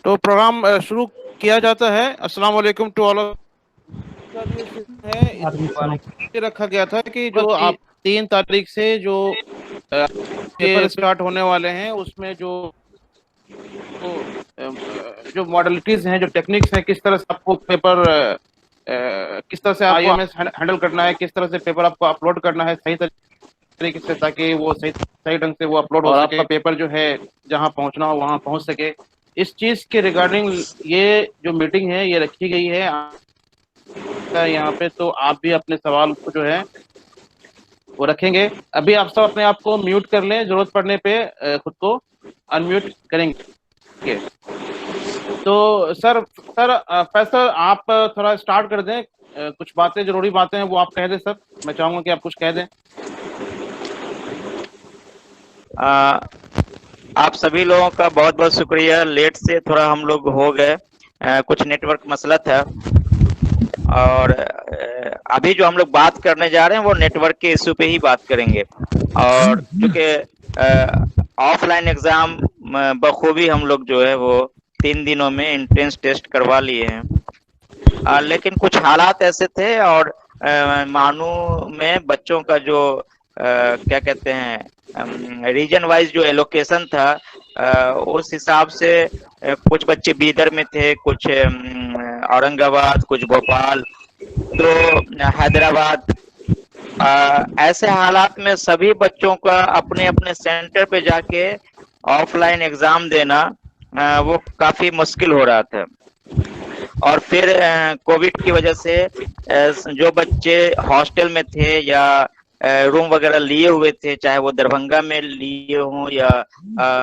तो प्रोग्राम शुरू किया जाता है। अस्सलाम वालेकुम टू ऑल ऑफ। का जो सेशन है वालेकुम सलाम। ये रखा गया था कि जो आप 3 तारीख से जो पेपर स्टार्ट होने वाले हैं उसमें जो मॉडलिटीज हैं, जो टेक्निक्स हैं, किस तरह से आपको पेपर किस तरह से आईओएमएस हैंडल करना है, किस तरह से पेपर आपको अपलोड करना है सही तरीके से, ताकि वो सही सही ढंग से वो अपलोड हो और सके, आपका पेपर जो है जहां पहुंचना हो वहां पहुंच सके। इस चीज के रिगार्डिंग ये जो मीटिंग है ये रखी गई है यहाँ पे। तो आप भी अपने सवाल को जो है वो रखेंगे। अभी आप सब अपने आप को म्यूट कर लें, जरूरत पड़ने पे खुद को अनम्यूट करेंगे। तो सर फैसल आप थोड़ा स्टार्ट कर दें। कुछ बातें, जरूरी बातें हैं वो आप कह दें सर। मैं चाहूंगा कि आप कुछ कह दें। आ, आप सभी लोगों का बहुत बहुत शुक्रिया। लेट से थोड़ा हम लोग हो गए, कुछ नेटवर्क मसला था। और अभी जो हम लोग बात करने जा रहे हैं वो नेटवर्क के इशू पे ही बात करेंगे। और चूंकि ऑफलाइन एग्जाम बखूबी हम लोग जो है वो 3 दिनों में एंट्रेंस टेस्ट करवा लिए हैं। लेकिन कुछ हालात ऐसे थे और मानू में बच्चों का जो क्या कहते हैं रीजन वाइज जो एलोकेशन था, उस हिसाब से कुछ बच्चे बीदर में थे, कुछ औरंगाबाद, कुछ भोपाल, तो हैदराबाद। ऐसे हालात में सभी बच्चों का अपने अपने सेंटर पे जाके ऑफलाइन एग्जाम देना वो काफी मुश्किल हो रहा था। और फिर कोविड की वजह से जो बच्चे हॉस्टल में थे या रूम वगैरह लिए हुए थे, चाहे वो दरभंगा में लिए हों या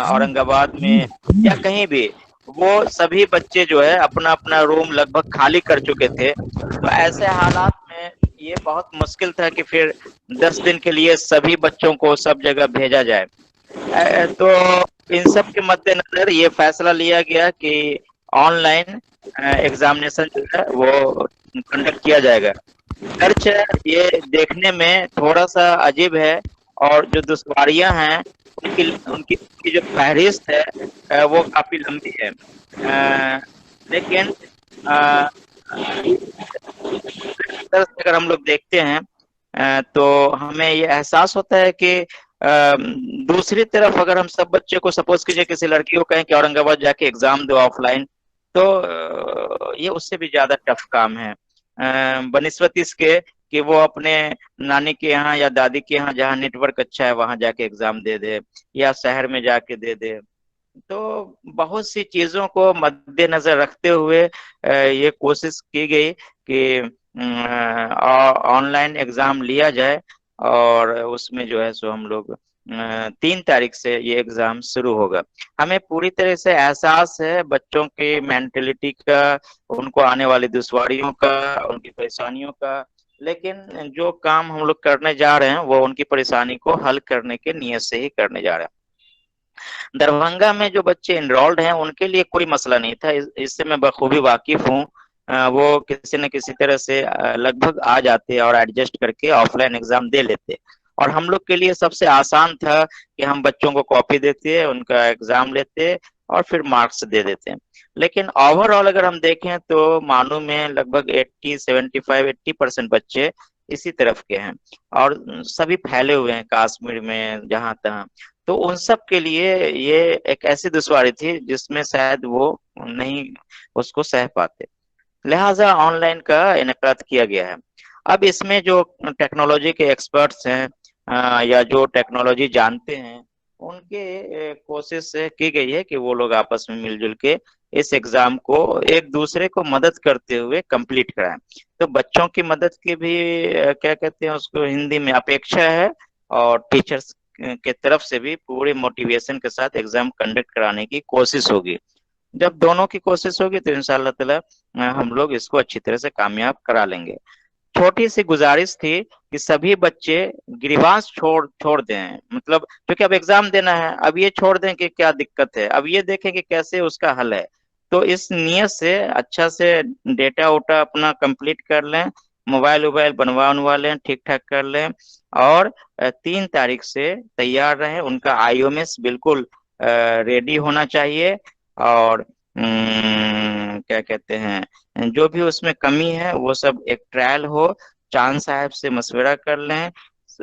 औरंगाबाद में या कहीं भी, वो सभी बच्चे जो है अपना अपना रूम लगभग खाली कर चुके थे। तो ऐसे हालात में ये बहुत मुश्किल था कि फिर 10 दिन के लिए सभी बच्चों को सब जगह भेजा जाए। तो इन सब के मद्देनजर ये फैसला लिया गया कि ऑनलाइन एग्जामिनेशन जो है वो कंडक्ट किया जाएगा। खर्च ये देखने में थोड़ा सा अजीब है और जो दुश्वारियां हैं उनकी उनकी उनकी जो फहरिस्त है वो काफी लंबी है। लेकिन अ, तरह से अगर हम लोग देखते हैं तो हमें ये एहसास होता है कि दूसरी तरफ अगर हम सब बच्चे को सपोज कीजिए किसी लड़की को कहें कि औरंगाबाद जाके एग्जाम दो ऑफलाइन, तो ये उससे भी ज्यादा टफ काम है बनिस्बत इसके कि वो अपने नानी के यहाँ या दादी के यहाँ जहाँ नेटवर्क अच्छा है वहां जाके एग्जाम दे दे या शहर में जाके दे दे। तो बहुत सी चीजों को मद्देनजर रखते हुए ये कोशिश की गई कि ऑनलाइन एग्जाम लिया जाए। और उसमें जो है सो हम लोग 3 तारीख से ये एग्जाम शुरू होगा। हमें पूरी तरह से एहसास है बच्चों की मेंटेलिटी का, उनको आने वाली दुश्वारियों का, उनकी परेशानियों का। लेकिन जो काम हम लोग करने जा रहे हैं वो उनकी परेशानी को हल करने के नियत से ही करने जा रहे हैं। दरभंगा में जो बच्चे एनरोल्ड हैं उनके लिए कोई मसला नहीं था, इससे मैं बखूबी वाकिफ हूँ। वो किसी न किसी तरह से लगभग आ जाते और एडजस्ट करके ऑफलाइन एग्जाम दे लेते। और हम लोग के लिए सबसे आसान था कि हम बच्चों को कॉपी देते, उनका एग्जाम लेते और फिर मार्क्स दे देते। लेकिन ओवरऑल अगर हम देखें तो मानू में लगभग 75-80% बच्चे इसी तरफ के हैं और सभी फैले हुए हैं कश्मीर में जहां तहां। तो उन सब के लिए ये एक ऐसी दुश्वारी थी जिसमें शायद वो नहीं उसको सह पाते, लिहाजा ऑनलाइन का इनेकाद किया गया है। अब इसमें जो टेक्नोलॉजी के एक्सपर्ट्स हैं या जो टेक्नोलॉजी जानते हैं उनके कोशिश की गई है कि वो लोग आपस में मिलजुल के इस एग्जाम को एक दूसरे को मदद करते हुए कंप्लीट कराएं। तो बच्चों की मदद की भी क्या कहते हैं उसको हिंदी में अपेक्षा है, और टीचर्स के तरफ से भी पूरे मोटिवेशन के साथ एग्जाम कंडक्ट कराने की कोशिश होगी। जब दोनों की कोशिश होगी तो इंशाअल्लाह ताला हम लोग इसको अच्छी तरह से कामयाब करा लेंगे। छोटी सी गुजारिश थी कि सभी बच्चे गिरिबाज छोड़ छोड़ दें, मतलब क्योंकि अब एग्जाम देना है, अब ये छोड़ दें कि क्या दिक्कत है, अब ये देखें कि कैसे उसका हल है। तो इस नियत से अच्छा से डेटा वोटा अपना कंप्लीट कर लें, मोबाइल वोबाइल बनवा उनवा लें, ठीक ठाक कर लें। और 3 तारीख से तैयार रहें, उनका आईओएमएस बिल्कुल रेडी होना चाहिए। और क्या कहते हैं, जो भी उसमें कमी है वो सब एक ट्रायल हो, चांद साहब से मशवरा कर लें।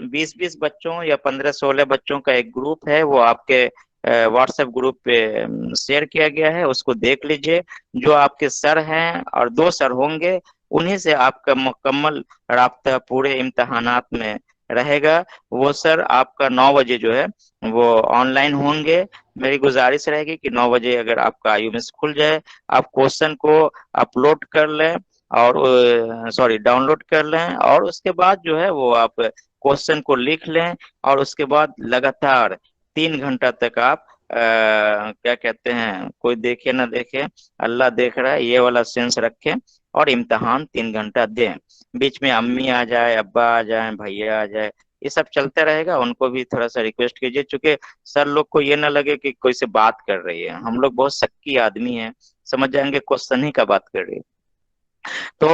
20-20 बच्चों या 15-16 बच्चों का एक ग्रुप है, वो आपके व्हाट्सएप ग्रुप पे शेयर किया गया है, उसको देख लीजिए। जो आपके सर हैं और 2 सर होंगे, उन्हीं से आपका मुकम्मल राब्ता पूरे इम्तहानात में रहेगा। वो सर आपका 9 बजे जो है वो ऑनलाइन होंगे। मेरी गुजारिश रहेगी कि 9 बजे अगर आपका आईयूमिस खुल जाए, आप क्वेश्चन को अपलोड कर लें और सॉरी डाउनलोड कर लें, और उसके बाद जो है वो आप क्वेश्चन को लिख लें। और उसके बाद लगातार 3 घंटा तक आप क्या कहते हैं, कोई देखे ना देखे, अल्लाह देख रहा है, ये वाला सेंस रखें और इम्तहान 3 घंटा दें। बीच में अम्मी आ जाए, अब्बा आ जाए, भैया आ जाए, ये सब चलता रहेगा। उनको भी थोड़ा सा रिक्वेस्ट कीजिए, चूंकि सर लोग को ये ना लगे कि कोई से बात कर रही है, हम लोग बहुत शक्की आदमी हैं, समझ जाएंगे क्वेश्चन ही का बात कर रही है। तो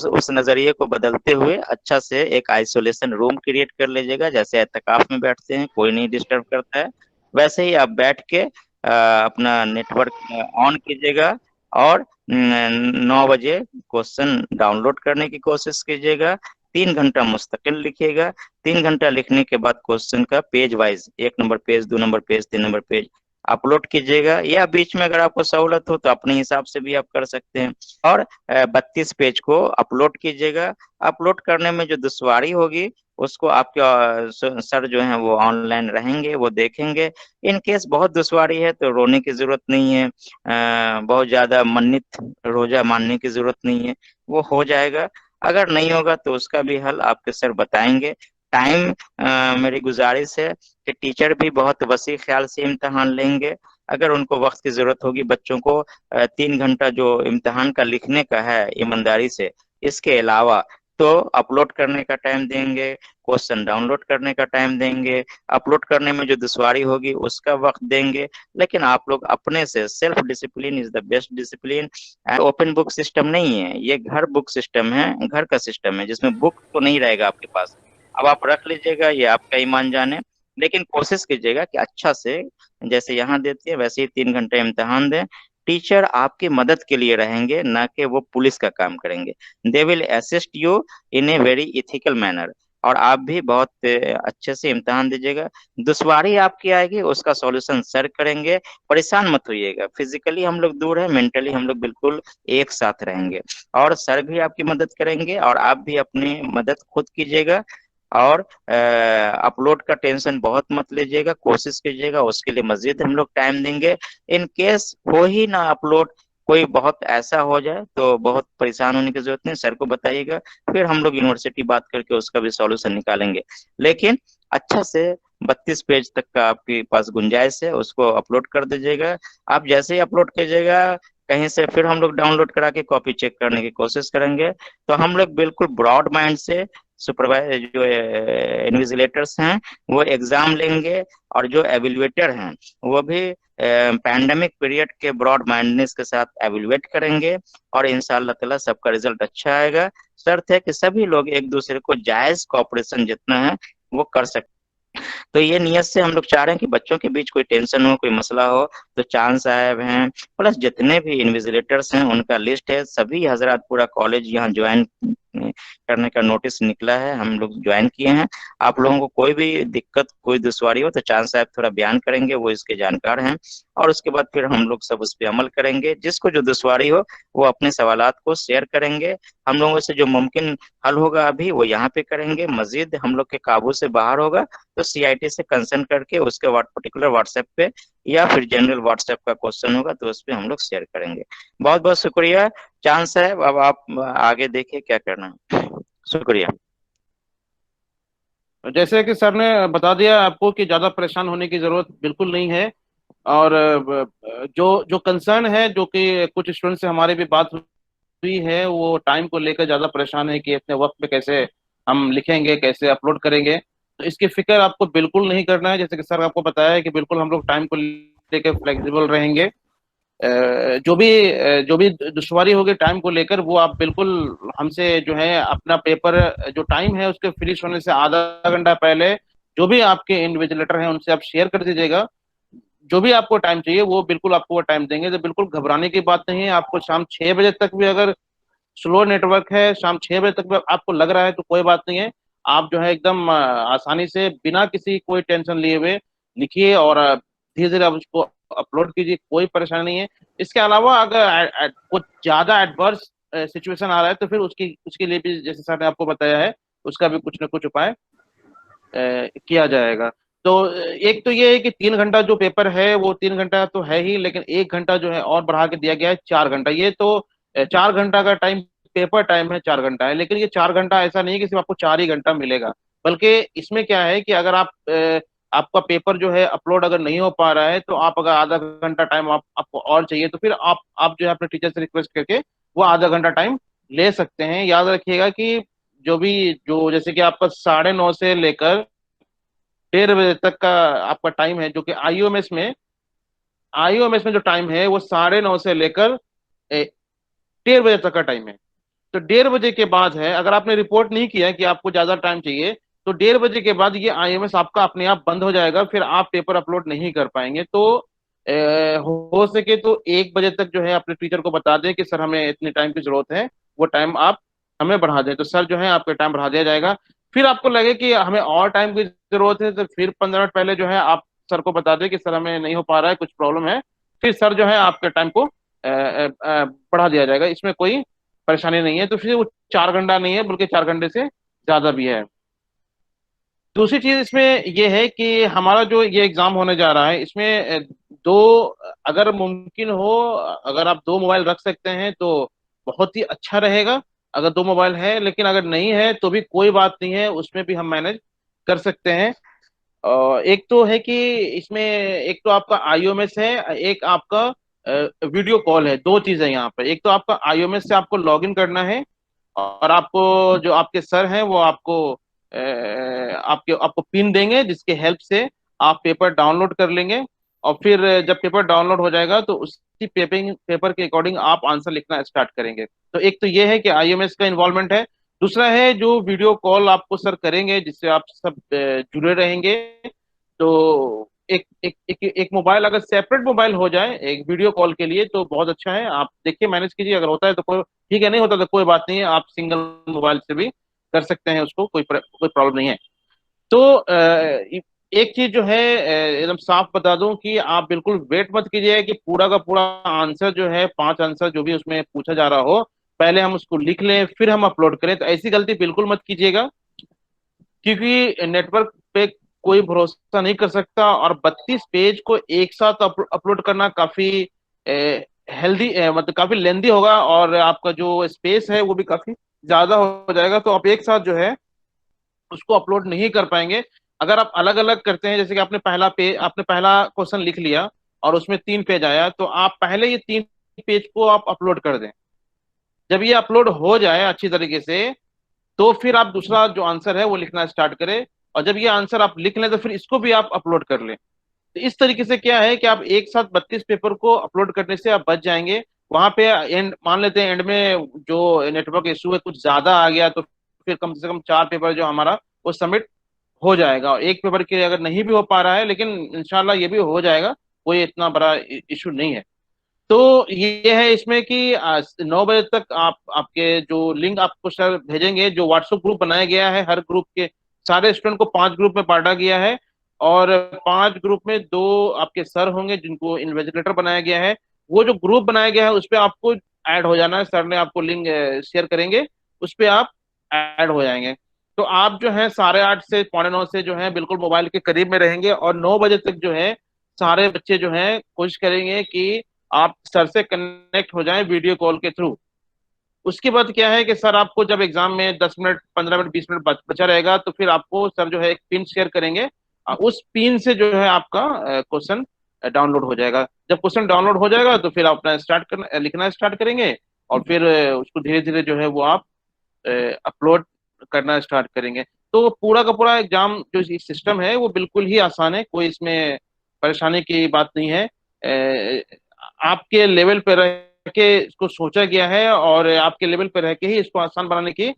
उस नजरिए को बदलते हुए अच्छा से एक आइसोलेशन रूम क्रिएट कर लीजिएगा। जैसे एतकाफ में बैठते हैं, कोई नहीं डिस्टर्ब करता है, वैसे ही आप बैठ के अपना नेटवर्क ऑन कीजिएगा और 9 बजे क्वेश्चन डाउनलोड करने की कोशिश कीजिएगा। 3 घंटा मुस्तकिल लिखिएगा। 3 घंटा लिखने के बाद क्वेश्चन का page wise, 1 number page, 2 number page, 3 number page upload कीजिएगा, या बीच में अगर आपको सहूलत हो तो अपने हिसाब से भी आप कर सकते हैं। और 32 पेज को अपलोड कीजिएगा। अपलोड करने में जो दुश्वारी होगी उसको आपके सर जो हैं वो ऑनलाइन रहेंगे, वो देखेंगे। इन केस बहुत दुश्वारी है तो रोने की जरूरत नहीं है, बहुत ज्यादा मन्नत रोजा मानने की जरूरत नहीं है, वो हो जाएगा। अगर नहीं होगा तो उसका भी हल आपके सर बताएंगे। टाइम मेरी गुजारिश है कि टीचर भी बहुत वसी ख्याल से इम्तहान लेंगे। अगर उनको वक्त की जरूरत होगी बच्चों को 3 घंटा जो इम्तहान का लिखने का है ईमानदारी से, इसके अलावा तो अपलोड करने का टाइम देंगे, क्वेश्चन डाउनलोड करने का टाइम देंगे, अपलोड करने में जो दुश्वारी होगी उसका वक्त देंगे। लेकिन आप लोग अपने से, self discipline is the best discipline. Open book system नहीं है, ये घर बुक सिस्टम है, घर का सिस्टम है जिसमें बुक तो नहीं रहेगा आपके पास। अब आप रख लीजिएगा, ये आपका ईमान जाने, लेकिन कोशिश कीजिएगा कि अच्छा से जैसे यहाँ देते हैं वैसे ही 3 घंटे इम्तिहान दें। टीचर आपकी मदद के लिए रहेंगे, ना कि वो पुलिस का काम करेंगे। They will assist you in a very ethical manner. और आप भी बहुत अच्छे से इम्तिहान दीजिएगा। दुश्वारी आपकी आएगी उसका सॉल्यूशन सर करेंगे। परेशान मत होइएगा, फिजिकली हम लोग दूर है, मेंटली हम लोग बिल्कुल एक साथ रहेंगे। और सर भी आपकी मदद करेंगे और आप भी अपनी मदद खुद कीजिएगा। और अपलोड का टेंशन बहुत मत लीजिएगा, कोशिश कीजिएगा, उसके लिए मजीद हम लोग टाइम देंगे। इन केस हो ही ना अपलोड, कोई बहुत ऐसा हो जाए तो बहुत परेशान होने की जरूरत नहीं, सर को बताइएगा, फिर हम लोग यूनिवर्सिटी बात करके उसका भी सॉल्यूशन निकालेंगे। लेकिन अच्छा से 32 पेज तक का आपके पास गुंजाइश है, उसको अपलोड कर दीजिएगा। आप जैसे ही अपलोड कीजिएगा कहीं से फिर हम लोग डाउनलोड करा के कॉपी चेक करने की कोशिश करेंगे। तो हम लोग बिल्कुल ब्रॉड माइंड से, सुपरवाइजर जो इन्विजिलेटर्स हैं वो एग्जाम लेंगे, और जो एवेल्युएटर हैं वो भी पैंडेमिक पीरियड के ब्रॉड माइंडनेस के साथ एवेल्युएट करेंगे। और इंशाल्लाह ताला सबका रिजल्ट अच्छा आएगा। शर्त है कि सभी लोग एक दूसरे को जायज कॉपरेशन जितना है वो कर सकते। तो ये नियत से हम लोग चाह रहे हैं कि बच्चों के बीच कोई टेंशन हो, कोई मसला हो, तो चांद साहब हैं प्लस जितने भी इन्विजिलेटर्स हैं उनका लिस्ट है, सभी हजरात पूरा कॉलेज यहाँ ज्वाइन करने का नोटिस निकला है, हम लोग ज्वाइन किए हैं। आप लोगों को कोई भी दिक्कत, कोई दुश्वारी हो तो चांद साहब थोड़ा बयान करेंगे, वो इसके जानकार हैं। और उसके बाद फिर हम लोग सब उस पर अमल करेंगे। जिसको जो दुश्वारी हो वो अपने सवालात को शेयर करेंगे। हम लोगों से जो मुमकिन हल होगा अभी वो यहाँ पे करेंगे, मजीद हम लोग के काबू से बाहर होगा तो सीआईटी से कंसर्न करके उसके पर्टिकुलर व्हाट्सएप पे या फिर जनरल व्हाट्सएप का क्वेश्चन होगा तो उस पर हम लोग शेयर करेंगे। बहुत बहुत शुक्रिया चांद साहब, अब आप आगे देखिए क्या करना है। शुक्रिया। जैसे कि सर ने बता दिया आपको कि ज़्यादा परेशान होने की ज़रूरत बिल्कुल नहीं है। और जो जो कंसर्न है, जो कि कुछ स्टूडेंट से हमारी भी बात हुई है, वो टाइम को लेकर ज़्यादा परेशान है कि इतने वक्त पे कैसे हम लिखेंगे, कैसे अपलोड करेंगे। तो इसकी फिक्र आपको बिल्कुल नहीं करना है। जैसे कि सर आपको बताया है कि बिल्कुल हम लोग टाइम को लेकर फ्लेक्सिबल रहेंगे। जो भी दुश्वारी होगी टाइम को लेकर, वो आप बिल्कुल हमसे जो है अपना पेपर जो टाइम है उसके फिनिश होने से आधा घंटा पहले जो भी आपके इन्विजिलेटर हैं उनसे आप शेयर कर दीजिएगा। जो भी आपको टाइम चाहिए वो बिल्कुल आपको वो टाइम देंगे, तो बिल्कुल घबराने की बात नहीं है। आपको शाम 6 बजे तक भी अगर स्लो नेटवर्क है, शाम 6 बजे तक भी आपको लग रहा है तो कोई बात नहीं है। आप जो है एकदम आसानी से बिना किसी कोई टेंशन लिए हुए लिखिए और धीरे धीरे आप उसको अपलोड कीजिए, कोई परेशानी नहीं है। इसके अलावा अगर कुछ ज्यादा एडवर्स सिचुएशन आ रहा है तो फिर उसकी उसके लिए भी जैसे सर ने आपको बताया है, उसका भी कुछ ना कुछ उपाय किया जाएगा। तो एक तो ये है कि 3 घंटा जो पेपर है वो 3 घंटा तो है ही, लेकिन 1 घंटा जो है और बढ़ा के दिया गया है 4 घंटा। ये तो 4 घंटा का टाइम पेपर टाइम है, 4 घंटा है, लेकिन ये 4 घंटा ऐसा नहीं है कि सिर्फ आपको 4 ही घंटा मिलेगा। बल्कि इसमें क्या है कि अगर आप आपका पेपर जो है अपलोड अगर नहीं हो पा रहा है तो आप अगर आधा घंटा टाइम आपको और चाहिए तो फिर आप जो है अपने टीचर से रिक्वेस्ट करके वो आधा घंटा टाइम ले सकते हैं। याद रखिएगा कि जो भी जो जैसे कि आपका 9:30 से लेकर 1:30 बजे तक का आपका टाइम है, जो कि आईओएमएस में जो टाइम है वो 9:30 से लेकर 1:30 बजे तक का टाइम है। तो 1:30 बजे के बाद है, अगर आपने रिपोर्ट नहीं किया कि आपको ज्यादा टाइम चाहिए तो 1:30 बजे के बाद ये आईएमएस आपका अपने आप बंद हो जाएगा, फिर आप पेपर अपलोड नहीं कर पाएंगे। तो हो सके तो 1 बजे तक जो है अपने टीचर को बता दें कि सर हमें इतने टाइम की जरूरत है, वो टाइम आप हमें बढ़ा दें, तो सर जो है आपका टाइम बढ़ा दिया जाएगा। फिर आपको लगे कि हमें और टाइम की जरूरत है तो फिर 15 मिनट पहले जो है आप सर को बता दें कि सर हमें नहीं हो पा रहा है, कुछ प्रॉब्लम है। फिर सर जो है आपके टाइम को बढ़ा दिया जाएगा, इसमें कोई परेशानी नहीं है। तो फिर वो 4 घंटा नहीं है बल्कि 4 घंटे से ज्यादा भी है। दूसरी चीज इसमें ये है कि हमारा जो ये एग्जाम होने जा रहा है इसमें दो, अगर मुमकिन हो, अगर आप 2 मोबाइल रख सकते हैं तो बहुत ही अच्छा रहेगा, अगर 2 मोबाइल है। लेकिन अगर नहीं है तो भी कोई बात नहीं है, उसमें भी हम मैनेज कर सकते हैं। एक तो है कि इसमें एक तो आपका आईओएमएस है, एक आपका वीडियो कॉल है। दो चीजें यहाँ पर, एक तो आपका आईओएमएस से आपको लॉगिन करना है और आपको जो आपके सर हैं वो आपको आपके आपको पिन देंगे जिसके हेल्प से आप पेपर डाउनलोड कर लेंगे। और फिर जब पेपर डाउनलोड हो जाएगा तो उसी पेपर के अकॉर्डिंग आप आंसर लिखना स्टार्ट करेंगे। तो एक तो ये है कि आईएमएस का इन्वॉल्वमेंट है। दूसरा है जो वीडियो कॉल आपको सर करेंगे जिससे आप सब जुड़े रहेंगे। तो एक मोबाइल अगर सेपरेट मोबाइल हो जाए एक वीडियो कॉल के लिए तो बहुत अच्छा है। आप देखिए मैनेज कीजिए, अगर होता है तो कोई ठीक है, नहीं होता तो कोई बात नहीं है, आप सिंगल मोबाइल से भी कर सकते हैं उसको, कोई प्रॉब्लम नहीं है। तो एक चीज जो है एकदम साफ बता दूं कि आप बिल्कुल वेट मत कीजिए कि पूरा का पूरा आंसर जो है 5 आंसर जो भी उसमें पूछा जा रहा हो पहले हम उसको लिख लें फिर हम अपलोड करें, तो ऐसी गलती बिल्कुल मत कीजिएगा। क्योंकि नेटवर्क पे कोई भरोसा नहीं कर सकता और 32 पेज को एक साथ अपलोड करना काफी हेल्दी मतलब काफी लेंदी होगा और आपका जो स्पेस है वो भी काफी ज्यादा हो जाएगा। तो आप एक साथ जो है उसको अपलोड नहीं कर पाएंगे। अगर आप अलग अलग करते हैं, जैसे कि आपने पहला क्वेश्चन लिख लिया और उसमें 3 पेज आया, तो आप पहले ये 3 पेज को आप अपलोड कर दें। जब ये अपलोड हो जाए अच्छी तरीके से तो फिर आप दूसरा जो आंसर है वो लिखना स्टार्ट करें। और जब ये आंसर आप लिख लें तो फिर इसको भी आप अपलोड कर लें। तो इस तरीके से क्या है कि आप एक साथ 32 पेपर को अपलोड करने से आप बच जाएंगे। वहां पे एंड मान लेते हैं एंड में जो नेटवर्क इशू है कुछ ज्यादा आ गया तो फिर कम से कम 4 पेपर जो हमारा वो सबमिट हो जाएगा। और एक पेपर के अगर नहीं भी हो पा रहा है लेकिन इंशाल्लाह ये भी हो जाएगा, कोई इतना बड़ा इशू नहीं है। तो ये है इसमें कि 9 बजे तक आपके जो लिंक आपको सर भेजेंगे, जो व्हाट्सएप ग्रुप बनाया गया है, हर ग्रुप के सारे स्टूडेंट को 5 ग्रुप में बांटा गया है और 5 ग्रुप में 2 आपके सर होंगे जिनको इन्विजिलेटर बनाया गया है। वो जो ग्रुप बनाया गया है उस पर आपको ऐड हो जाना है, सर ने आपको लिंक शेयर करेंगे, उस पर आप ऐड हो जाएंगे। तो आप जो है 8:30 से 8:45 से जो है बिल्कुल मोबाइल के करीब में रहेंगे और 9 बजे तक जो है सारे बच्चे जो है कोशिश करेंगे कि आप सर से कनेक्ट हो जाएं वीडियो कॉल के थ्रू। उसके बाद क्या है कि सर आपको जब एग्जाम में 10 मिनट 15 मिनट 20 मिनट बचा रहेगा तो फिर आपको सर जो है एक पिन शेयर करेंगे, उस पिन से जो है आपका क्वेश्चन डाउनलोड हो जाएगा। जब क्वेश्चन डाउनलोड हो जाएगा तो फिर आप अपना स्टार्ट करना लिखना स्टार्ट करेंगे और फिर उसको धीरे धीरे जो है वो आप अपलोड करना स्टार्ट करेंगे। तो पूरा का पूरा एग्जाम जो सिस्टम है वो बिल्कुल ही आसान है, कोई इसमें परेशानी की बात नहीं है। आपके लेवल पे रह के इसको सोचा गया है और आपके लेवल पे रह के ही इसको आसान बनाने की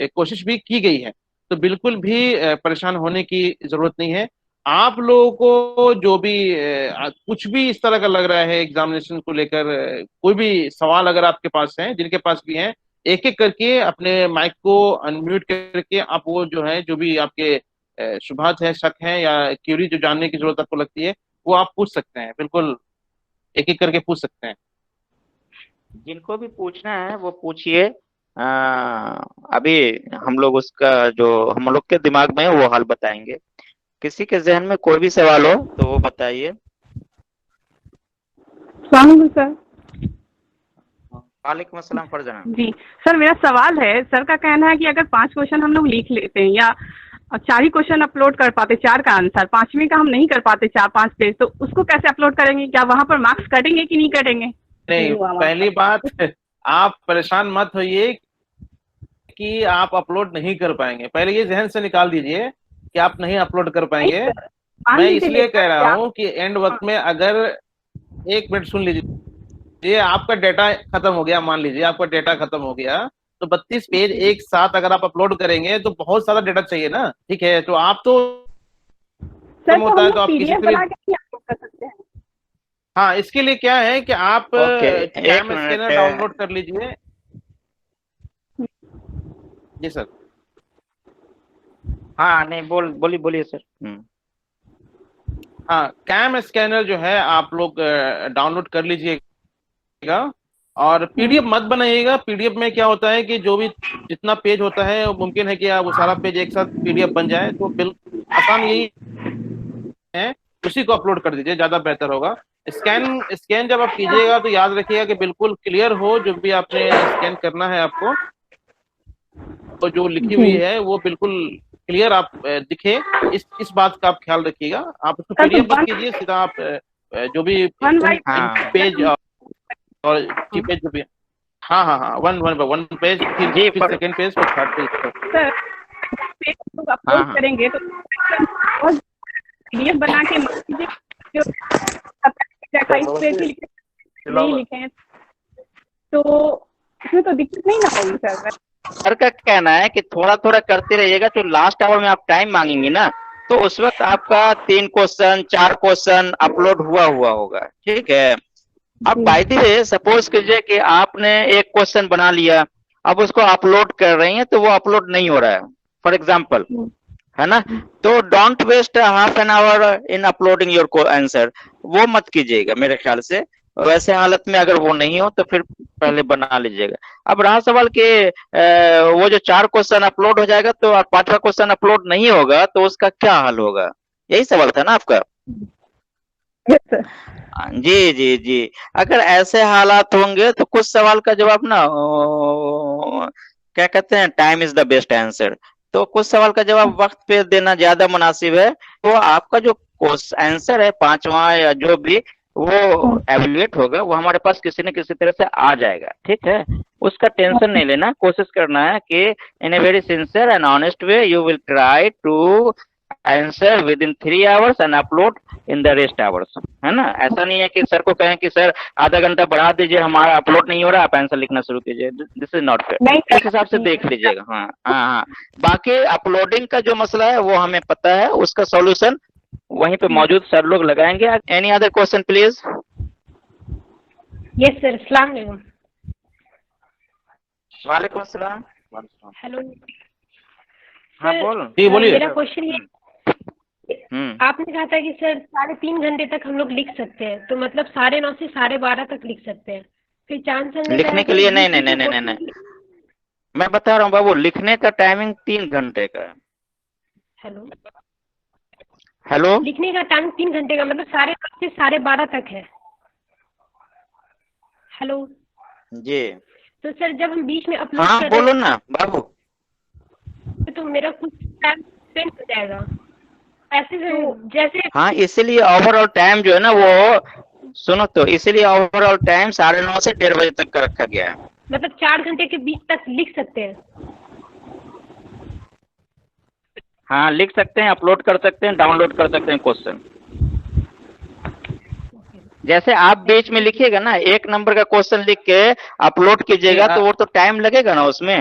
कोशिश भी की गई है। तो बिल्कुल भी परेशान होने की जरूरत नहीं है। आप लोगों को जो भी कुछ भी इस तरह का लग रहा है एग्जामिनेशन को लेकर, कोई भी सवाल अगर आपके पास है, जिनके पास भी है, एक एक करके अपने माइक को अनम्यूट करके आप वो जो है, जो भी आपके शुभात है, शक है या क्यूरी जो जानने की जरूरत आपको लगती है, वो आप पूछ सकते हैं, बिल्कुल एक एक करके पूछ सकते हैं। जिनको भी पूछना है वो पूछिए। अभी हम लोग उसका जो हम लोग के दिमाग में है वो हल बताएंगे। किसी के जहन में कोई भी सवाल हो तो वो बताइए। सलाम सर। वालेकुम अस्सलाम फरजाना। जी सर, मेरा सवाल है, सर का कहना है कि अगर 5 क्वेश्चन हम लोग लिख लेते हैं या 4 ही क्वेश्चन अपलोड कर पाते, 4 का आंसर, 5वें का हम नहीं कर पाते 4-5 पेज, तो उसको कैसे अपलोड करेंगे? क्या वहां पर मार्क्स कटेंगे कि नहीं कटेंगे? नहीं, पहली बात, आप परेशान मत होइए कि आप अपलोड नहीं कर पाएंगे, पहले ये जहन से निकाल दीजिए कि आप नहीं अपलोड कर नहीं पाएंगे। सर, मान मैं लीजिए इसलिए कह रहा क्या। हूं कि एंड वक्त में अगर, एक मिनट सुन लीजिए, आपका डेटा खत्म हो गया, मान लीजिए आपका डेटा खत्म हो गया, तो 32 पेज एक साथ अगर आप अपलोड करेंगे तो बहुत सारा डेटा चाहिए ना, ठीक है, तो आप तो सर, खत्म तो होता हम है लोग तो आप किसी पीडीएफ से भी। बना के नहीं अपलोड कर सकते हैं? हाँ, इसके लिए क्या है कि आप ओके, एक कैम मिनट। स्कैनर डाउनलोड कर लीजिए। जी सर। हाँ नहीं, बोलिए बोलिए सर। हाँ, कैम स्कैनर जो है आप लोग डाउनलोड कर लीजिएगा, और पीडीएफ मत बनाइएगा। पीडीएफ में क्या होता है कि जो भी जितना पेज होता है, वो मुमकिन है कि आप वो सारा पेज एक साथ पीडीएफ बन जाए, तो बिल्कुल आसान यही है, उसी को अपलोड कर दीजिए, ज्यादा बेहतर होगा। स्कैन स्कैन जब आप कीजिएगा तो याद रखिएगा कि बिल्कुल क्लियर हो, जो भी आपने स्कैन करना है आपको, तो जो लिखी हुई जी है वो बिल्कुल क्लियर आप दिखे, इस बात का आप ख्याल रखिएगा। आप उसको सर, तो पीडीएफ मत कीजिए, सीधा आप जो भी वन बाई हाँ पेज और की पेज जो भी, हाँ हाँ हाँ, वन वन वन पेज, जी फिर सेकंड पेज, फिर थर्ड पेज। सर, पेज लोग हाँ अपलोड हाँ करेंगे तो पीडीएफ बना के मान लीजिए जो 28 पेज ही लिखे, नहीं लिखे हैं, तो इसमें तो दिक्कत नहीं ना होगी सर? सर का कहना है कि थोड़ा थोड़ा करते रहिएगा, तो लास्ट आवर में आप टाइम मांगेंगे ना, तो उस वक्त आपका 3 क्वेश्चन 4 क्वेश्चन अपलोड हुआ हुआ होगा। ठीक है। अब बाय द वे सपोज कीजिए कि आपने एक क्वेश्चन बना लिया, अब उसको अपलोड कर रही हैं तो वो अपलोड नहीं हो रहा है, फॉर एग्जाम्पल, है ना। तो don't waste half an hour in uploading your answer, वो मत कीजिएगा मेरे ख्याल से। वैसे हालत में अगर वो नहीं हो तो फिर पहले बना लीजिएगा। अब रहा सवाल कि वो जो 4 क्वेश्चन अपलोड हो जाएगा तो 5वां क्वेश्चन अपलोड नहीं होगा तो उसका क्या हल होगा, यही सवाल था ना आपका? Yes sir. जी जी जी। अगर ऐसे हालात होंगे तो कुछ सवाल का जवाब ना क्या कहते हैं, time is the best answer. तो कुछ सवाल का जवाब वक्त पे देना ज्यादा मुनासिब है। तो आपका जो आंसर है 5वां या जो भी, वो एवेल्युएट होगा, वो हमारे पास किसी न किसी तरह से आ जाएगा। ठीक है, उसका टेंशन नहीं लेना। कोशिश करना है कि in a very sincere and honest way you will try to answer within 3 hours and upload in the rest hours, है ना। ऐसा नहीं है कि सर को कहें कि सर आधा घंटा बढ़ा दीजिए, हमारा अपलोड नहीं हो रहा, आप आंसर लिखना शुरू कीजिए। This is not fair. नहीं उस हिसाब से देख लीजिएगा। हाँ हाँ हाँ। बाकी अपलोडिंग का जो मसला है वो हमें पता है, उसका सॉल्यूशन वहीं पे मौजूद सर लोग लगाएंगे। Any other question please? Yes sir, अस्सलाम वालेकुम। वालेकुम अस्सलाम। हेलो हाँ सर, बोल। जी बोलिए। मेरा क्वेश्चन ये, हम्म। आपने कहा था कि सर 3.5 घंटे तक हम लोग लिख सकते हैं, तो मतलब 9:30 से 12:30 तक लिख सकते हैं, फिर चांसेस मिल रहा लिखने है के कि लिए नहीं बीच नहीं बीच नहीं में नहीं नहीं नहीं, मैं बता रहा हूँ बाबू, लिखने का टाइमिंग 3 घंटे का है। Hello, hello. लिखने का टाइम 3 घंटे का, मतलब 9:30 से 12:30 तक है। हेलो, जी तो सर जब हम बीच में अपलोड हाँ कर बोलो रहे ना बाबू। हैं तो मेरा कुछ टाइम स्पेंड हो जाएगा, ऐसे तो जैसे हाँ, इसीलिए ओवरऑल टाइम जो है ना वो, सुनो तो, इसीलिए ओवरऑल टाइम 9:30 से 1:30 बजे तक का रखा गया है। मतलब 4 घंटे के बीच तक लिख सकते हैं। हाँ लिख सकते हैं, अपलोड कर सकते हैं, डाउनलोड कर सकते हैं क्वेश्चन। जैसे आप बीच में लिखिएगा ना, 1 नंबर का क्वेश्चन लिख के अपलोड कीजिएगा तो वो तो टाइम लगेगा ना उसमें,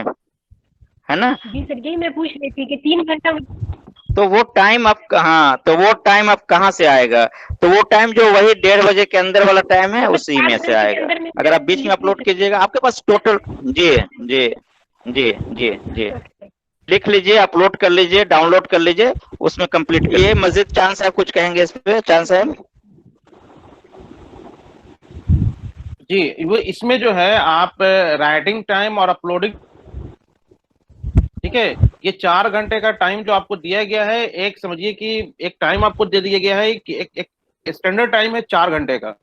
है ना। जी सर, यही मैं पूछ रही थी कि 3 घंटा तो वो टाइम आप कहाँ, तो वो टाइम आप कहाँ से आएगा? तो वो टाइम जो वही 1:30 बजे के अंदर वाला टाइम है मतलब उसी 4 में से घंटे के आएगा। अंदर में अगर आप बीच में लिख नहीं अपलोड कीजिएगा, आपके पास टोटल, जी जी जी जी जी, सकते। लिख लीजिए, अपलोड कर लीजिए, डाउनलोड कर लीजिए, उसमें कंप्लीट कर लीजिए। मस्जिद चांद साहब कुछ कहेंगे इस पे? चांद साहब जी, वो इसमें जो है आप राइटिंग टाइम और अपलोडिंग, ठीक है, ये 4 घंटे का टाइम जो आपको दिया गया है, एक समझिए कि एक टाइम आपको दे दिया गया है कि एक स्टैंडर्ड टाइम है 4 घंटे का।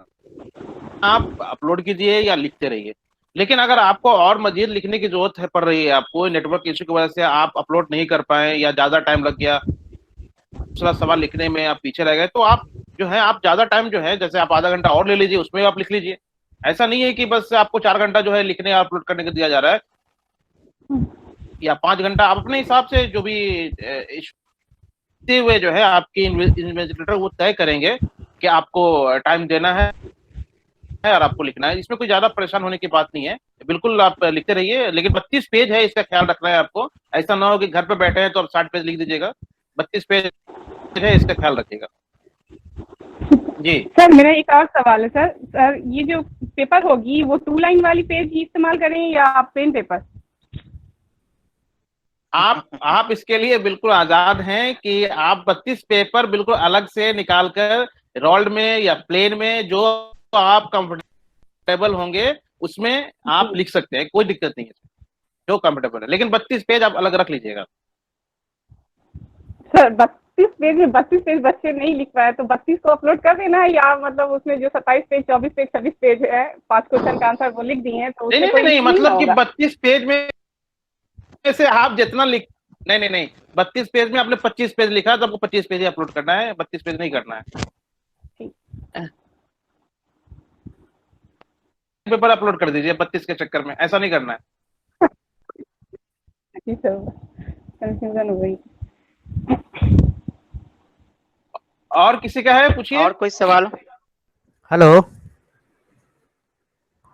आप अपलोड कीजिए या लिखते रहिए। लेकिन अगर आपको और मजीद लिखने की जरूरत है, पड़ रही है, आपको नेटवर्क इश्यू की वजह से आप अपलोड नहीं कर पाए या ज्यादा टाइम लग गया, दूसरा सवाल लिखने में आप पीछे रह गए, तो आप जो है आप ज्यादा टाइम जो है, जैसे आप आधा घंटा और ले लीजिए, उसमें आप लिख लीजिए। ऐसा नहीं है कि बस आपको 4 घंटा जो है लिखने या अपलोड करने को दिया जा रहा है, या 5 घंटा। आप अपने हिसाब से जो भी इश्यूते हुए जो है आपके इन्वेस्टिगेटर वो तय करेंगे कि आपको टाइम देना है और आपको लिखना है। इसमें कोई ज्यादा परेशान होने की बात नहीं है, बिल्कुल आप लिखते रहिए। लेकिन 32 पेज है, इसका ख्याल रखना है आपको। ऐसा ना हो कि घर पे बैठे हैं तो आप 60 पेज लिख दीजिएगा। 32 पेज है, इसका ख्याल रखिएगा। जी सर मेरा एक और सवाल है सर। सर ये जो पेपर होगी वो 2 लाइन वाली पेज ही इस्तेमाल करें या पेन पेपर? आप इसके लिए बिल्कुल आजाद हैं कि आप 32 पेपर बिल्कुल अलग से निकाल कर रोल्ड में या प्लेन में जो आप कंफर्टेबल होंगे उसमें आप लिख सकते हैं, कोई दिक्कत नहीं है, जो कंफर्टेबल है। लेकिन 32 पेज आप अलग रख लीजिएगा। सर 32 पेज में 32 पेज बच्चे नहीं लिख पाए तो 32 को अपलोड कर देना है, या मतलब उसमें जो 27 पेज 24 पेज 26 पेज है 5 क्वेश्चन का आंसर वो लिख दिए हैं तो नहीं उससे नहीं कोई नहीं, इशू नहीं ना मतलब कि होगा? 32 पेज में से आप जितना लिख, नहीं नहीं नहीं, 32 पेज में आपने 25 पेज लिखा तो आपको 25 पेज ही अपलोड करना है, 32 पेज नहीं करना है। पेपर अपलोड कर दीजिए 32 के चक्कर में, ऐसा नहीं करना है। जी सर, कंफ्यूजन हो गई। और किसी का है, पूछिए। और कोई सवाल? Hello